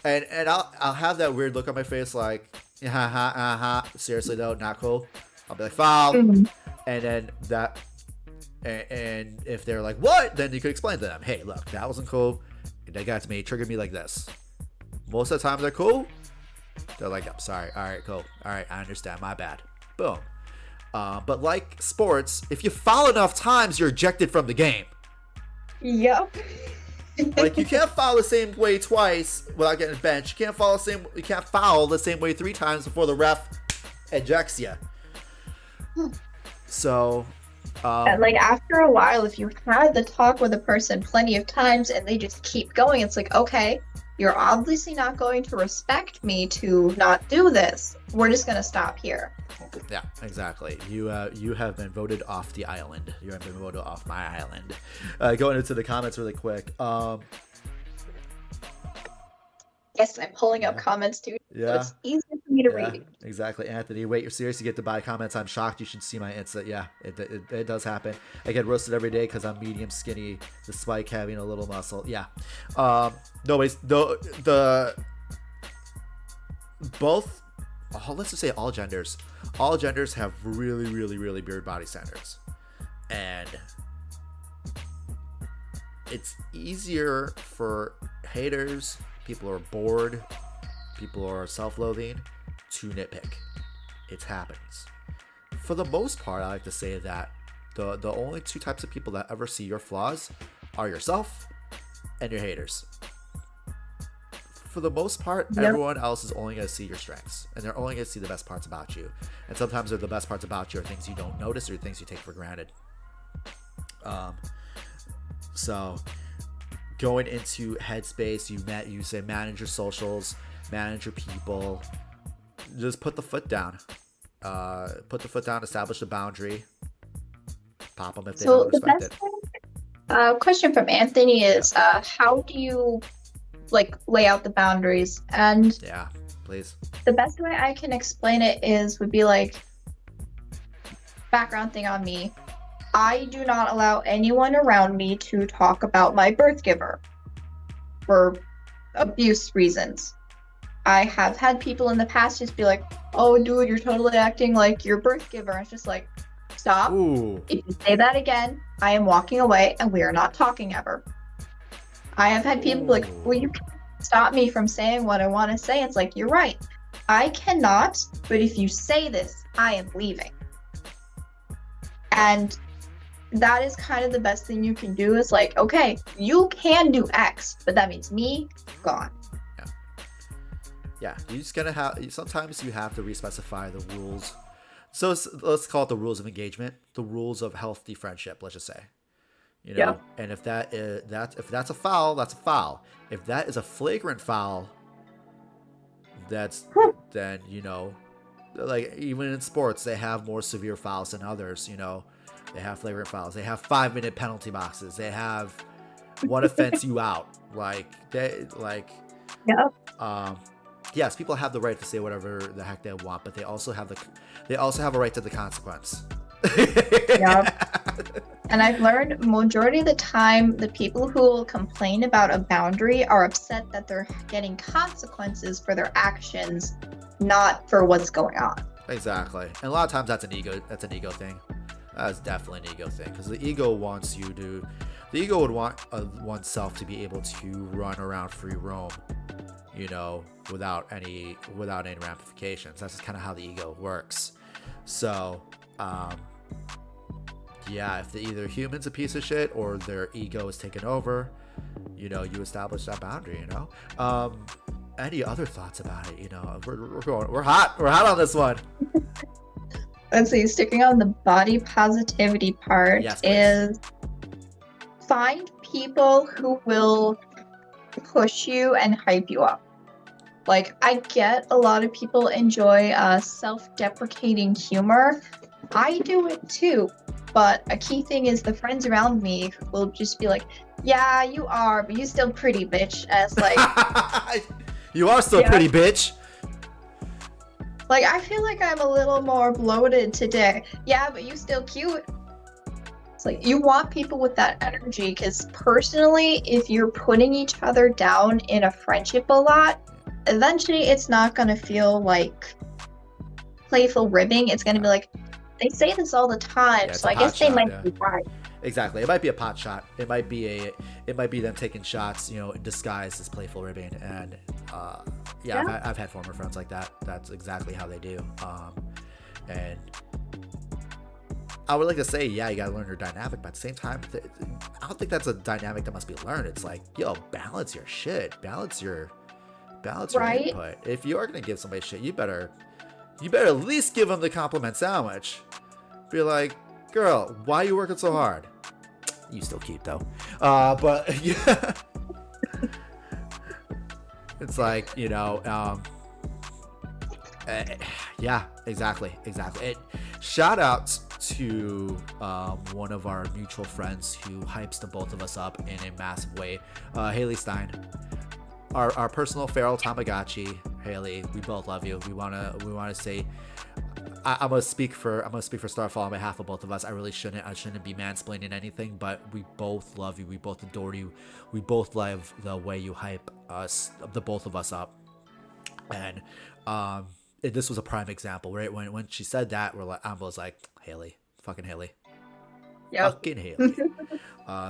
and I'll have that weird look on my face, like, seriously though, not cool. I'll be like, foul. And then that, and if they're like, what? Then you could explain to them, hey, look, that wasn't cool. That got to me, triggered me like this. Most of the time they're cool. They're like, I'm sorry. All right, cool. All right, I understand. My bad. Boom. But like sports, if you foul enough times, you're ejected from the game. Yep. Like, you can't foul the same way twice without getting benched. You can't foul the same way 3 times before the ref ejects you. So, and like, after a while, if you had the talk with a person plenty of times and they just keep going, it's like, okay, you're obviously not going to respect me to not do this. We're just gonna stop here. Yeah, exactly. You have been voted off the island. You have been voted off my island. Going into the comments really quick. Yes, I'm pulling up comments too. Yeah. So it's easier for me me to Yeah, read. exactly. Anthony, wait, you're serious? You get the bad comments. I'm shocked. You should see my Insta. Yeah, it does happen. I get roasted every day because I'm medium skinny, despite having a little muscle. Yeah. Nobody's the both. Oh, let's just say all genders. All genders have really, really, really weird body standards, and it's easier for haters, people who are bored, people who are self-loathing, to nitpick. It happens. For the most part, I like to say that the only two types of people that ever see your flaws are yourself and your haters. For the most part, everyone else is only going to see your strengths, and they're only going to see the best parts about you. And sometimes the best parts about you are things you don't notice or things you take for granted. So going into Headspace, you say manage your socials, manage your people, just put the foot down. Establish a boundary, pop them if they don't respect it. Question from Anthony is, how do you lay out the boundaries? And yeah, please. The best way I can explain it would be background thing on me. I do not allow anyone around me to talk about my birth giver for abuse reasons. I have had people in the past just be like, oh, dude, you're totally acting like your birth giver. It's just like, stop. Ooh. If you say that again, I am walking away and we are not talking ever. I have had people like, well, you can't stop me from saying what I want to say. It's like, you're right. I cannot, but if you say this, I am leaving. And that is kind of the best thing you can do is like, okay, you can do X, but that means me, gone. Yeah, you just gotta sometimes you have to re-specify the rules. So let's call it the rules of engagement, the rules of healthy friendship, let's just say. You know, and if that's a foul, that's a foul. If that is a flagrant foul, then, you know, like even in sports, they have more severe fouls than others, you know. They have flagrant fouls. They have 5-minute penalty boxes. They have one offense you out. Yes, people have the right to say whatever the heck they want, but they also have a right to the consequence. And I've learned majority of the time, the people who will complain about a boundary are upset that they're getting consequences for their actions, not for what's going on. Exactly. And a lot of times that's an ego thing. That's definitely an ego thing, because the ego would want oneself to be able to run around free roam, you know, without any ramifications. That's just kind of how the ego works. So, if either human's a piece of shit or their ego is taken over, you know, you establish that boundary, you know. Any other thoughts about it? You know, we're hot on this one. Let's see, sticking on the body positivity part is find people who will push you and hype you up. Like, I get a lot of people enjoy self-deprecating humor. I do it too, but a key thing is the friends around me will just be like, yeah, you are, but you still pretty, bitch. As like, you are still pretty, bitch. Like, I feel like I'm a little more bloated today. Yeah, but you still cute. It's like, you want people with that energy, because personally, if you're putting each other down in a friendship a lot, eventually it's not going to feel like playful ribbing. It's going to be like, they say this all the time, so I guess they might be right. Exactly. It might be a pot shot. It might be them taking shots, you know, disguised as playful ribbing. And I've had former friends like that. That's exactly how they do. And I would like to say, you gotta learn your dynamic, but at the same time, I don't think that's a dynamic that must be learned. It's like, balance your shit, balance your input. If you are gonna give somebody shit, you better at least give them the compliment sandwich. Be like, girl, why are you working so hard? You still cute though. But yeah. It's like, you know, exactly. Shout outs to one of our mutual friends who hypes the both of us up in a massive way. Haley Stein, our personal feral Tamagotchi. Haley, we both love you. We wanna say, I'm gonna speak for Starfall on behalf of both of us. I shouldn't be mansplaining anything, but we both love you. We both adore you. We both love the way you hype us, the both of us up. And this was a prime example, right? When she said that, I was like, Haley, fucking Haley, fucking Haley.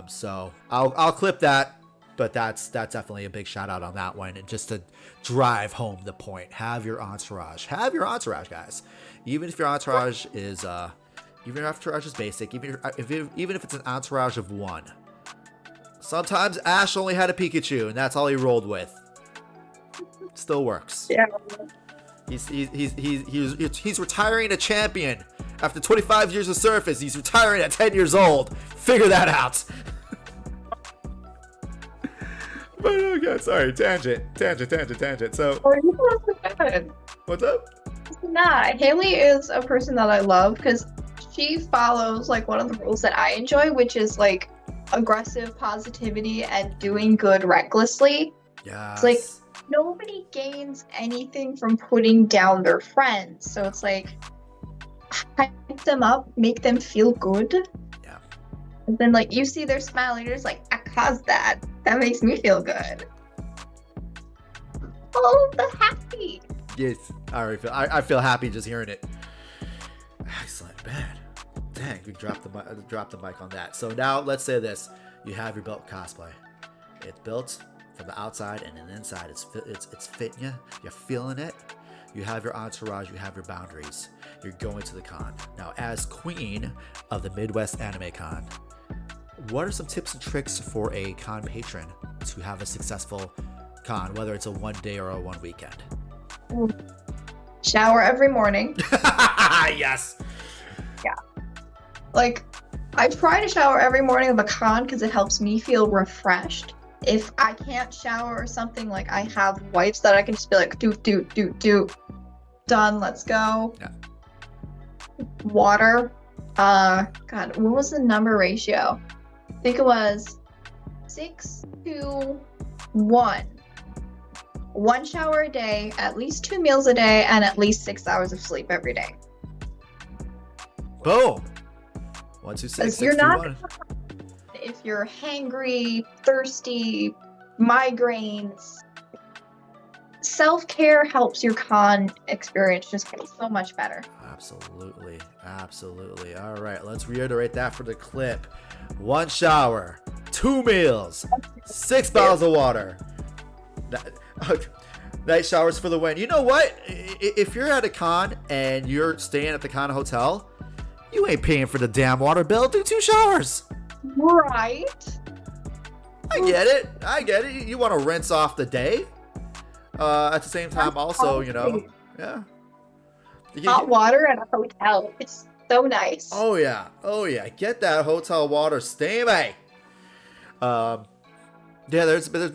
So I'll clip that. But that's definitely a big shout out on that one, and just to drive home the point. Have your entourage, guys. Even if your entourage is basic, even if it's an entourage of one. Sometimes Ash only had a Pikachu, and that's all he rolled with. Still works. Yeah. He's retiring a champion after 25 years of service. He's retiring at 10 years old. Figure that out. But okay, sorry, tangent. So, what's up? Nah, Haley is a person that I love because she follows like one of the rules that I enjoy, which is like aggressive positivity and doing good recklessly. Yeah. It's like nobody gains anything from putting down their friends, so it's like hype them up, make them feel good. Yeah. And then like you see their smile, and you're just like, I caused that. That makes me feel good. Oh, the happy. Yes, I feel happy just hearing it. Excellent, man. Dang, we dropped the mic on that. So now let's say this: you have your built cosplay. It's built from the outside and then inside. It's fitting you. You're feeling it. You have your entourage. You have your boundaries. You're going to the con. Now, as queen of the Midwest Anime Con, what are some tips and tricks for a con patron to have a successful con, whether it's a 1 day or a 1 weekend? Shower every morning. Yes. Yeah. Like, I try to shower every morning of a con because it helps me feel refreshed. If I can't shower or something, like I have wipes that I can just be like, do, done, let's go. Yeah. Water. God, what was the number ratio? I think it was 6 to 1. 1 shower a day, at least 2 meals a day, and at least 6 hours of sleep every day. Boom. 1, 2, 6. You're not. If you're hangry, thirsty, migraines, self-care helps your con experience just get so much better. Absolutely. All right, let's reiterate that for the clip. 1 shower, 2 meals, 6 bottles of water. Night showers for the win. You know what? If you're at a con and you're staying at the con hotel, you ain't paying for the damn water bill. Do 2 showers. Right. I get it. You want to rinse off the day. At the same time, also, yeah. Hot water at a hotel. It's so nice. Oh yeah. Get that hotel water steamy. Yeah. There's been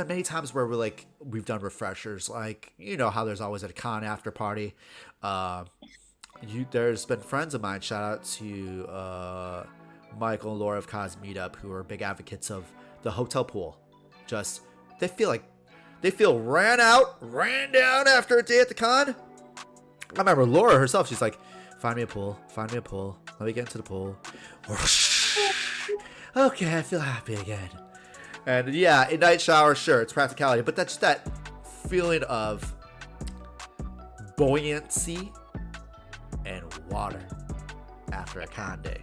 many times where we've done refreshers, like how there's always a con after party. There's been friends of mine. Shout out to Michael and Laura of Cos Meetup, who are big advocates of the hotel pool. Just they feel ran down after a day at the con. I remember Laura herself, she's like, find me a pool, let me get into the pool. Okay, I feel happy again. And yeah, a night shower, sure, it's practicality, but that's that feeling of buoyancy and water after a con day.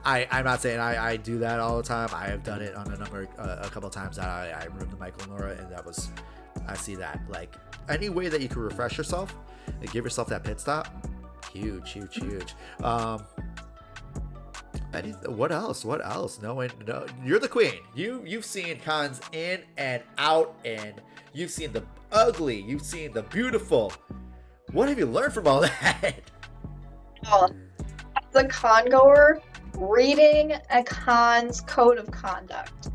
I'm not saying I do that all the time. I have done it on a couple of times that I roomed Michael and Laura, and I see that. Like, any way that you can refresh yourself and give yourself that pit stop, huge. What else? No, you're the queen. You've seen cons in and out, and you've seen the ugly, you've seen the beautiful. What have you learned from all that? As a con goer, reading a con's code of conduct.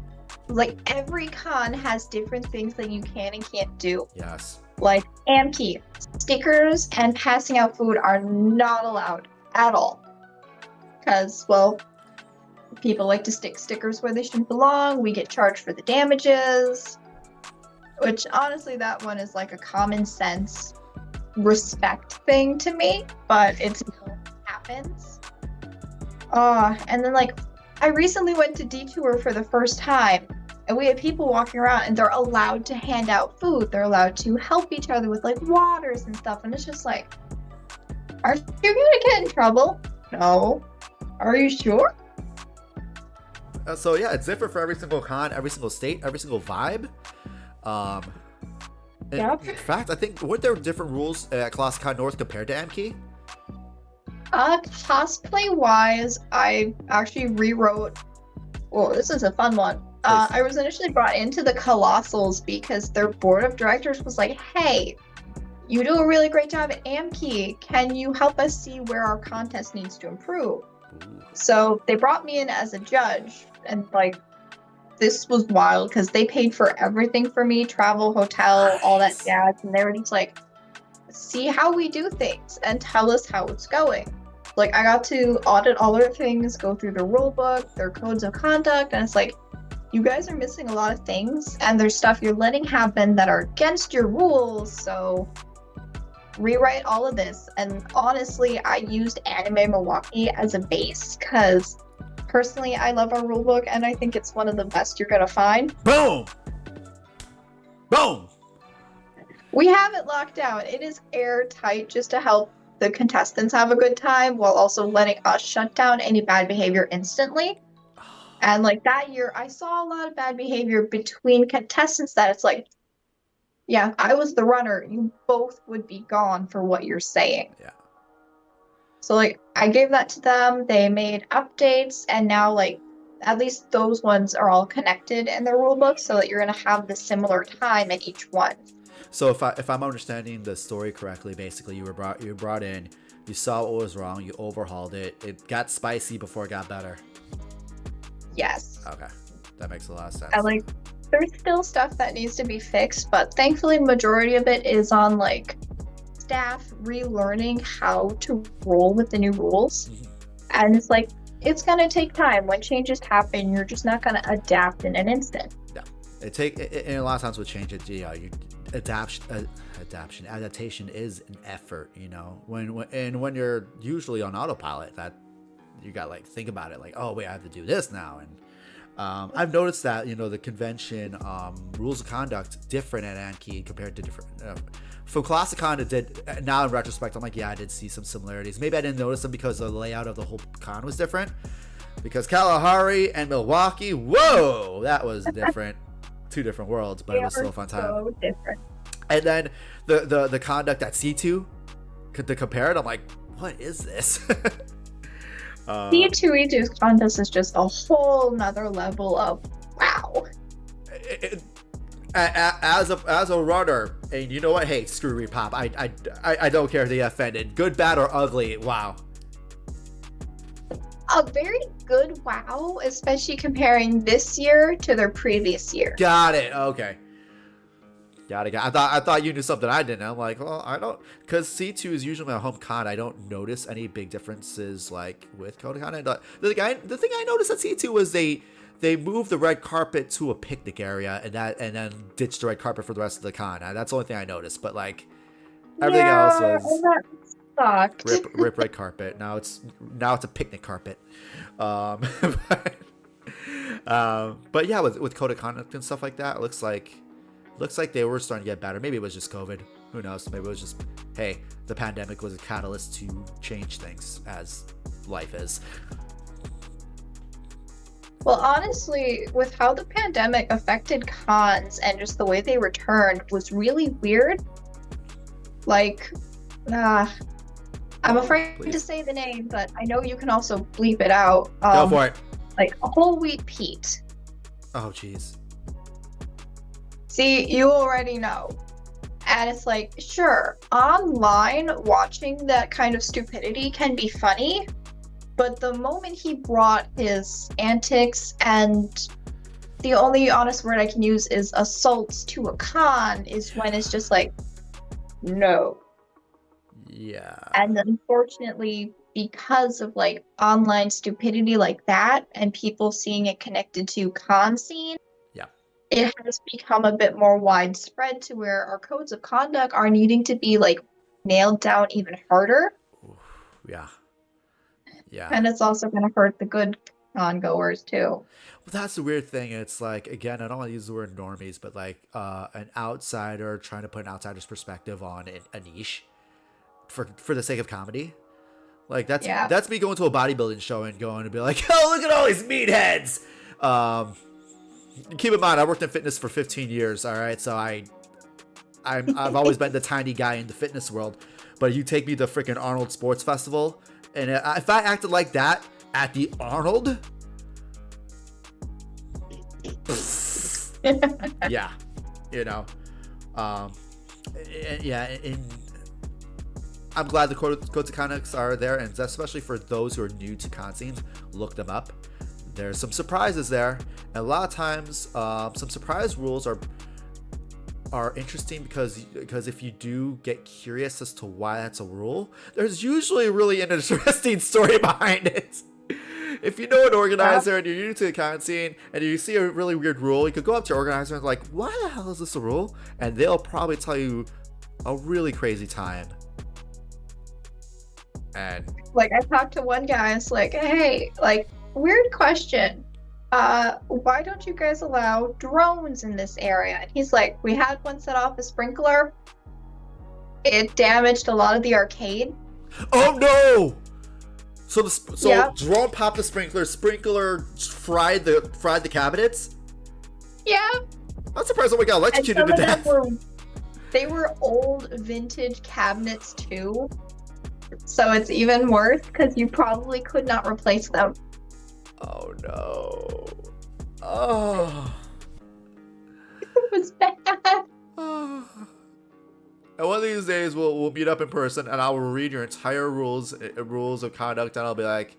Like, every con has different things that you can and can't do. Yes. Like AMKE, stickers and passing out food are not allowed at all. Because, well, people like to stick stickers where they shouldn't belong. We get charged for the damages. which honestly, that one is like a common sense respect thing to me, but it still happens. And then like I recently went to Detour for the first time, and we had people walking around and they're allowed to hand out food. They're allowed to help each other with like waters and stuff. And it's just like, aren't you gonna get in trouble? No. Are you sure? So yeah, it's different for every single con, every single state, every single vibe. Yep. In fact, I think weren't there different rules at ClassicCon North compared to AMKE? Cosplay wise, I actually rewrote. Well, this is a fun one. I was initially brought into the Colossals because their board of directors was like, hey, you do a really great job at AMKE. Can you help us see where our contest needs to improve? Ooh. So they brought me in as a judge, and like, this was wild because they paid for everything for me, travel, hotel, all that jazz, and they were just like, see how we do things and tell us how it's going. Like, I got to audit all their things, go through their rule book, their codes of conduct, and it's like, you guys are missing a lot of things, and there's stuff you're letting happen that are against your rules, so rewrite all of this. And honestly, I used Anime Milwaukee as a base because personally I love our rulebook and I think it's one of the best you're gonna find. Boom! Boom! We have it locked down. It is airtight just to help the contestants have a good time while also letting us shut down any bad behavior instantly. And like that year, I saw a lot of bad behavior between contestants that it's like, yeah, I was the runner. You both would be gone for what you're saying. Yeah. So like I gave that to them. They made updates, and now like at least those ones are all connected in the rulebook, so that you're gonna have the similar time at each one. So if I'm understanding the story correctly, basically you were brought in, you saw what was wrong, you overhauled it. It got spicy before it got better. Yes. Okay, that makes a lot of sense. And like there's still stuff that needs to be fixed, but thankfully majority of it is on like staff relearning how to roll with the new rules. And it's like, it's gonna take time. When changes happen, you're just not gonna adapt in an instant. Yeah, and a lot of times with change, adaptation is an effort, you know. When you're usually on autopilot, that you got like think about it, like, oh wait, I have to do this now. And I've noticed that, you know, the convention rules of conduct different at AMKE compared to different from ClassicCon. It did. Now in retrospect, I'm like, yeah, I did see some similarities. Maybe I didn't notice them because the layout of the whole con was different. Because Kalahari and Milwaukee, whoa, that was different. Two different worlds, but it was still a fun time. So different. And then the conduct at C2, to compare it, I'm like, what is this? C2E2's contest is just a whole nother level of wow. As a runner, and you know what? Hey, screw Repop. I don't care if they offended. Good, bad, or ugly. Wow. A very good wow, especially comparing this year to their previous year. Got it. Okay. Got it. I thought you knew something I didn't. I'm like, well, I don't, because C2 is usually my home con. I don't notice any big differences like with Kodokan. And the thing I noticed at C2 was they moved the red carpet to a picnic area and then ditched the red carpet for the rest of the con. That's the only thing I noticed. But like everything else was sucked. Rip red carpet. Now it's a picnic carpet. But yeah, with Kodokan and stuff like that, it looks like they were starting to get better. Maybe it was just COVID. Who knows? Maybe it was just, hey, the pandemic was a catalyst to change things as life is. Well, honestly, with how the pandemic affected cons and just the way they returned was really weird. Like, I'm afraid to say the name, but I know you can also bleep it out. Go for it. Like Whole Wheat Pete. Oh, jeez. See, you already know. And it's like, sure, online watching that kind of stupidity can be funny, but the moment he brought his antics and the only honest word I can use is assaults to a con is when it's just like, no. Yeah. And unfortunately, because of like online stupidity like that and people seeing it connected to con scene, it has become a bit more widespread to where our codes of conduct are needing to be like nailed down even harder. Oof, yeah. Yeah. And it's also going to hurt the good con-goers too. Well, that's the weird thing. It's like, again, I don't want to use the word normies, but like an outsider trying to put an outsider's perspective on a niche for the sake of comedy. Like that's me going to a bodybuilding show and going to be like, oh, look at all these meatheads. Keep in mind, I worked in fitness for 15 years. All right, so I've always been the tiny guy in the fitness world. But you take me to freaking Arnold Sports Festival, and if I acted like that at the Arnold, yeah, you know, and I'm glad the codes of conduct are there, and especially for those who are new to con scenes, look them up. There's some surprises there, and a lot of times, some surprise rules are interesting because if you do get curious as to why that's a rule, there's usually really an interesting story behind it. If you know an organizer and you're new to the con scene and you see a really weird rule, you could go up to your organizer and like, why the hell is this a rule? And they'll probably tell you a really crazy time. And like I talked to one guy, it's like, hey, like, weird question. Why don't you guys allow drones in this area? And he's like, we had one set off a sprinkler. It damaged a lot of the arcade. Oh no! So drone popped the sprinkler. Sprinkler fried the cabinets. Yeah. I'm surprised someone got electrocuted to death. They were old vintage cabinets too. So it's even worse because you probably could not replace them. Oh no. Oh. It was bad. Oh. And one of these days we'll meet up in person and I will read your entire rules of conduct and I'll be like,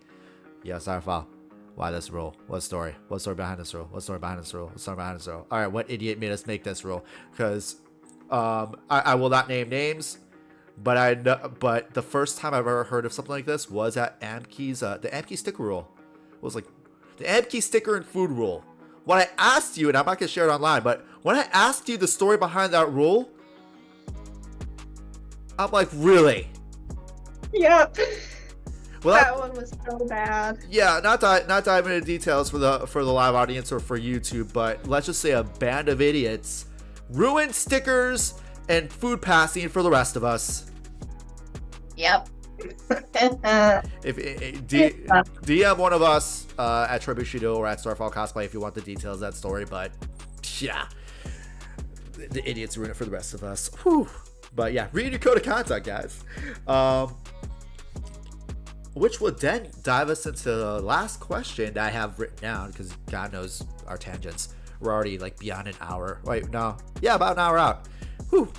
yeah, Starfall, why this rule? What story? What story behind this rule? What story behind this rule? What story behind this rule? Alright, what idiot made us make this rule? Because I will not name names. But the first time I've ever heard of something like this was at AMKE's, the AMKE sticker rule. It was like the AMKE sticker and food rule. When I asked you, and I'm not gonna share it online, but when I asked you the story behind that rule, I'm like, really? Yep. Well, that one was so bad. Yeah, not diving into details for the live audience or for YouTube, but let's just say a band of idiots ruined stickers and food passing for the rest of us. Yep. If DM one of us at Troy Bushido or at Starfall Cosplay if you want the details of that story, but yeah, the idiots ruin it for the rest of us. Whew. But yeah, read your code of conduct, guys. Which would then dive us into the last question that I have written down because God knows our tangents. We're already like beyond an hour. Wait, no, yeah, about an hour out. Whew.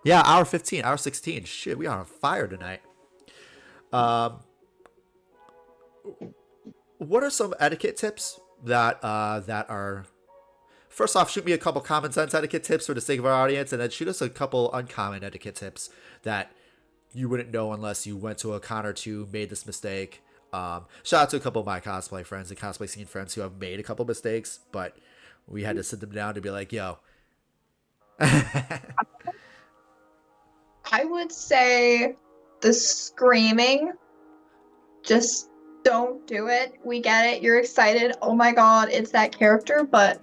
Yeah, hour 15, hour 16. Shit, we are on fire tonight. What are some etiquette tips that are... First off, shoot me a couple common sense etiquette tips for the sake of our audience, and then shoot us a couple uncommon etiquette tips that you wouldn't know unless you went to a con or two, made this mistake. Shout out to a couple of my cosplay friends and cosplay scene friends who have made a couple mistakes, but we had to sit them down to be like, yo... I would say the screaming, just don't do it. We get it. You're excited. Oh my God, it's that character, but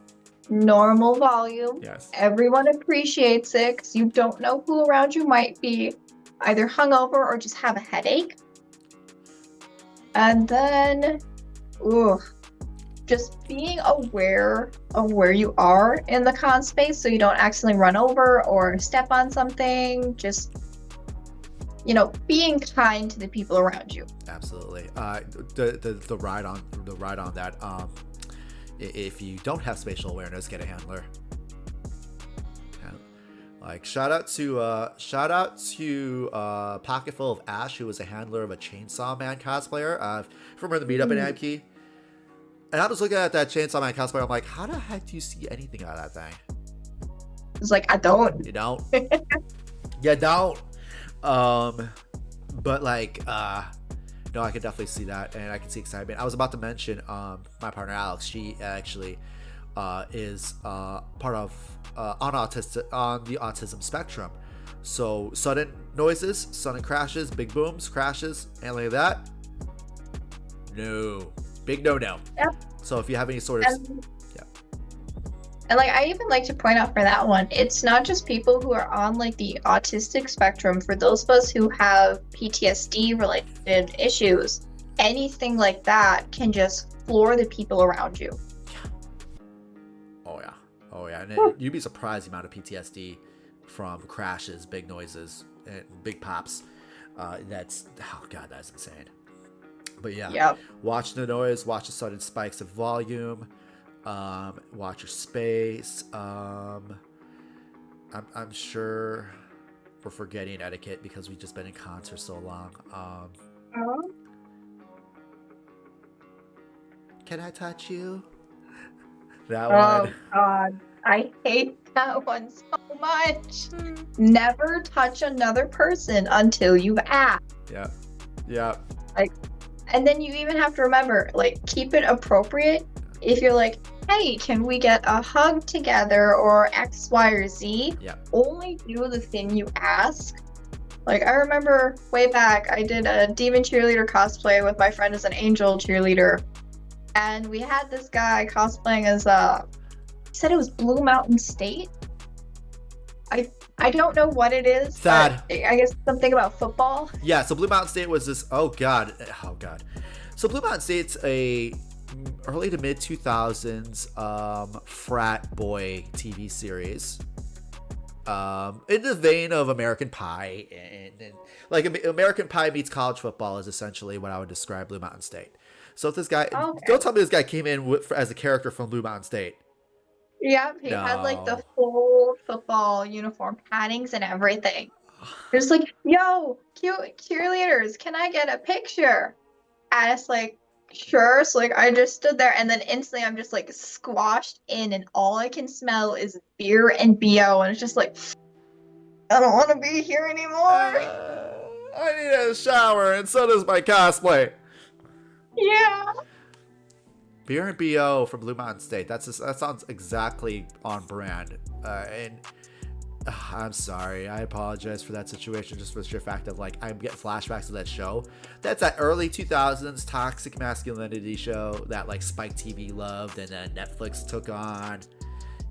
normal volume. Yes. Everyone appreciates it because you don't know who around you might be either hungover or just have a headache. And then, just being aware of where you are in the con space so you don't accidentally run over or step on something. Just, being kind to the people around you. Absolutely. The ride on that. If you don't have spatial awareness, get a handler. Like shout out to Pocketful of Ash, who was a handler of a Chainsaw Man cosplayer. From the meetup in AMKE. And I was looking at that Chainsaw Man cosplayer. I'm like, how the heck do you see anything out of that thing? It's like, I don't. You don't. You don't. But like, no, I can definitely see that, and I can see excitement. I was about to mention, my partner Alex. She actually is part of on the autism spectrum. So sudden noises, sudden crashes, big booms, crashes, and like that. No, big no. Yep. So if you have any sort of And like I even like to point out for that one, it's not just people who are on like the autistic spectrum. For those of us who have PTSD related issues, anything like that can just floor the people around you. Oh yeah, and you'd be surprised the amount of PTSD from crashes, big noises, and big pops. That's insane. But yeah, Yep. Watch the noise, watch the sudden spikes of volume, watch your space. I'm sure we're forgetting etiquette because we've just been in cons for so long. Can I touch you? That one. Oh God, I hate that one so much. Never touch another person until you've asked. Yeah. And then you even have to remember, like, keep it appropriate. If you're like, hey, can we get a hug together or X, Y, or Z? Yeah. Only do the thing you ask. Like, I remember way back, I did a demon cheerleader cosplay with my friend as an angel cheerleader. And we had this guy cosplaying as, he said it was Blue Mountain State. I don't know what it is. Thad. I guess something about football. Yeah, so Blue Mountain State was this. Oh god. So Blue Mountain State's a early to mid 2000s frat boy TV series. In the vein of American Pie, and like American Pie meets college football is essentially what I would describe Blue Mountain State. So if this guy, don't tell me this guy came in as a character from Blue Mountain State. Yep, he had like the full football uniform paddings and everything. Just like, yo, cute cheerleaders, can I get a picture? And it's like, sure. So like I just stood there and then instantly I'm just like squashed in and all I can smell is beer and BO and it's just like, I don't want to be here anymore. I need a shower and so does my cosplay. Yeah. Beer and BO from Blue Mountain State. That sounds exactly on brand. And I'm sorry. I apologize for that situation just for the sheer fact of like I'm getting flashbacks to that show. That's that early 2000s toxic masculinity show that like Spike TV loved and then Netflix took on.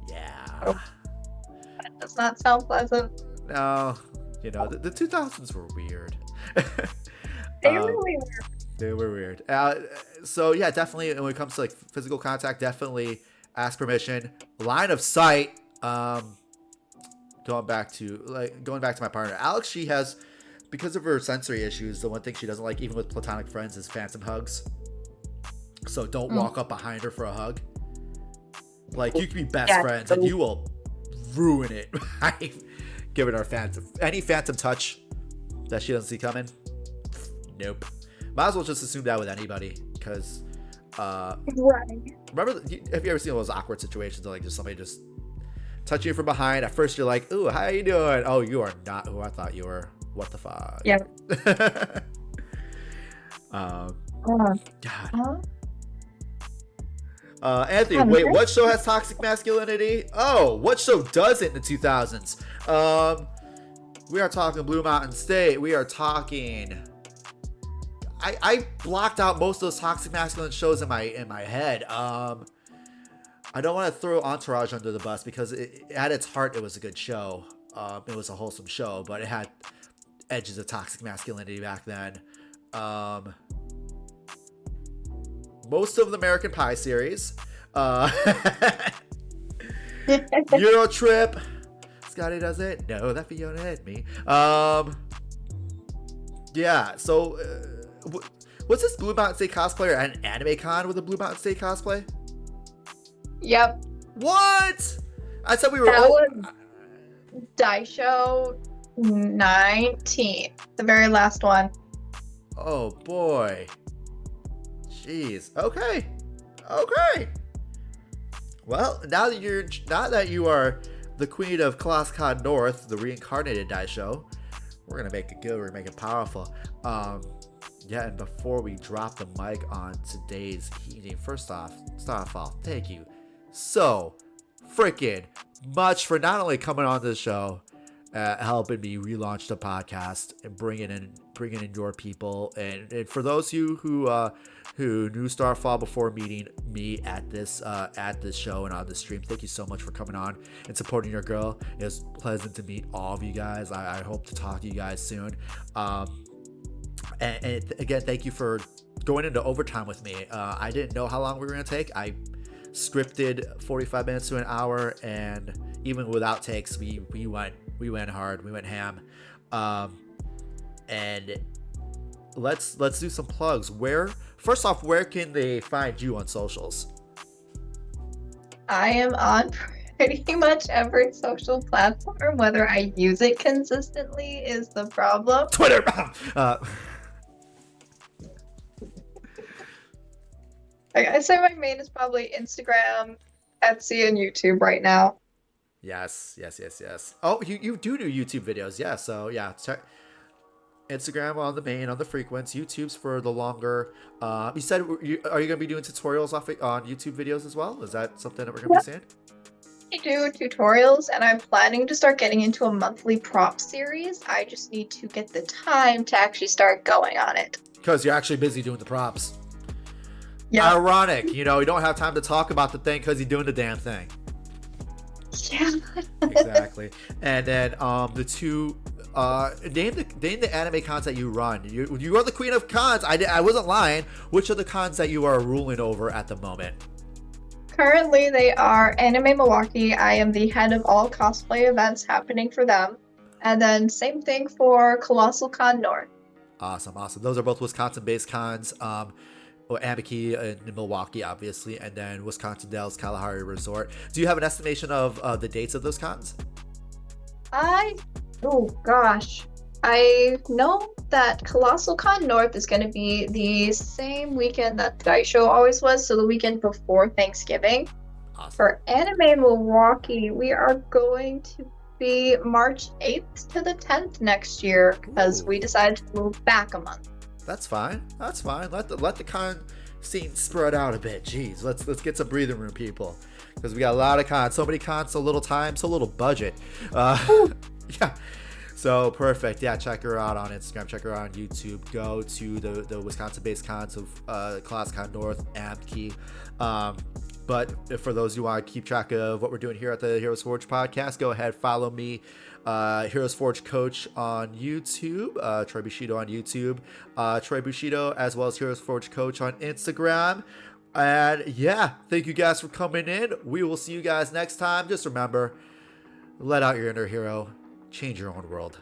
Yeah. Oh, that does not sound pleasant. No. You know, the 2000s were weird. They really were. They were weird. So yeah, definitely when it comes to like physical contact, definitely ask permission. Line of sight. Going back to my partner, Alex, she has, because of her sensory issues, the one thing she doesn't like, even with platonic friends, is phantom hugs. So don't walk up behind her for a hug. Like you can be best friends, and you will ruin it by giving her any phantom touch that she doesn't see coming. Nope. Might as well just assume that with anybody, because right. Remember, have you ever seen those awkward situations of like just somebody just touching you from behind? At first you're like, ooh, how you doing? Oh, you are not who I thought you were. What the fuck? Yeah. God. Anthony, wait, what show has toxic masculinity? Oh, what show doesn't in the 2000s? We are talking Blue Mountain State. We are talking... I blocked out most of those toxic masculine shows in my head. I don't want to throw Entourage under the bus because at its heart it was a good show. It was a wholesome show, but it had edges of toxic masculinity back then. Most of the American Pie series. Euro Trip. Scotty does it. No, that Fiona and me. Yeah, so... was this Blue Mountain State cosplayer at an anime con with a Blue Mountain State cosplay? Yep. What? I said we were. That was Daisho 19, the very last one. Oh boy. Jeez. Okay. Well, now that you are the queen of ClassCon North, the reincarnated Daisho, we're gonna make it good. We're gonna make it powerful. Yeah, and before we drop the mic on today's evening, first off, Starfall, thank you so freaking much for not only coming on this show, helping me relaunch the podcast and bringing in your people, and for those of you who knew Starfall before meeting me at this show and on this stream, thank you so much for coming on and supporting your girl. It was pleasant to meet all of you guys. I hope to talk to you guys soon. And again, thank you for going into overtime with me. I didn't know how long we were gonna take. I scripted 45 minutes to an hour, and even without takes, we went hard, we went ham. And let's do some plugs. First off, where can they find you on socials? I am on pretty much every social platform. Whether I use it consistently is the problem. Twitter. I say my main is probably Instagram, Etsy, and YouTube right now. Yes. Oh, you do YouTube videos, yeah. So yeah, Instagram on the frequents, YouTube's for the longer. You said, are you gonna be doing tutorials on YouTube videos as well? Is that something that we're gonna be seeing? I do tutorials, and I'm planning to start getting into a monthly prop series. I just need to get the time to actually start going on it. Because you're actually busy doing the props. Yeah. Ironic, you don't have time to talk about the thing because you're doing the damn thing. Yeah. Exactly. And then the two name the anime cons that you run. You are the queen of cons. I wasn't lying. Which are the cons that you are ruling over at the moment? Currently, they are Anime Milwaukee. I am the head of all cosplay events happening for them. And then same thing for Colossal Con North. Awesome. Those are both Wisconsin-based cons. Or AMKE in Milwaukee, obviously, and then Wisconsin Dells Kalahari Resort. Do you have an estimation of the dates of those cons? Oh gosh. I know that Colossal Con North is going to be the same weekend that Dice Show always was, so the weekend before Thanksgiving. Awesome. For Anime Milwaukee, we are going to be March 8th to the 10th next year because we decided to move back a month. That's fine. Let the con scene spread out a bit. Jeez, let's get some breathing room, people, because we got a lot of cons. So many cons, so little time, so little budget. Yeah. So perfect. Yeah, check her out on Instagram. Check her out on YouTube. Go to the Wisconsin-based cons of ClassCon North, AMKE. But for those who want to keep track of what we're doing here at the Heroes Forge podcast, go ahead, follow me, Heroes Forge Coach on YouTube, Troy Bushido on YouTube, Troy Bushido, as well as Heroes Forge Coach on Instagram. And yeah, thank you guys for coming in. We will see you guys next time. Just remember, let out your inner hero, change your own world.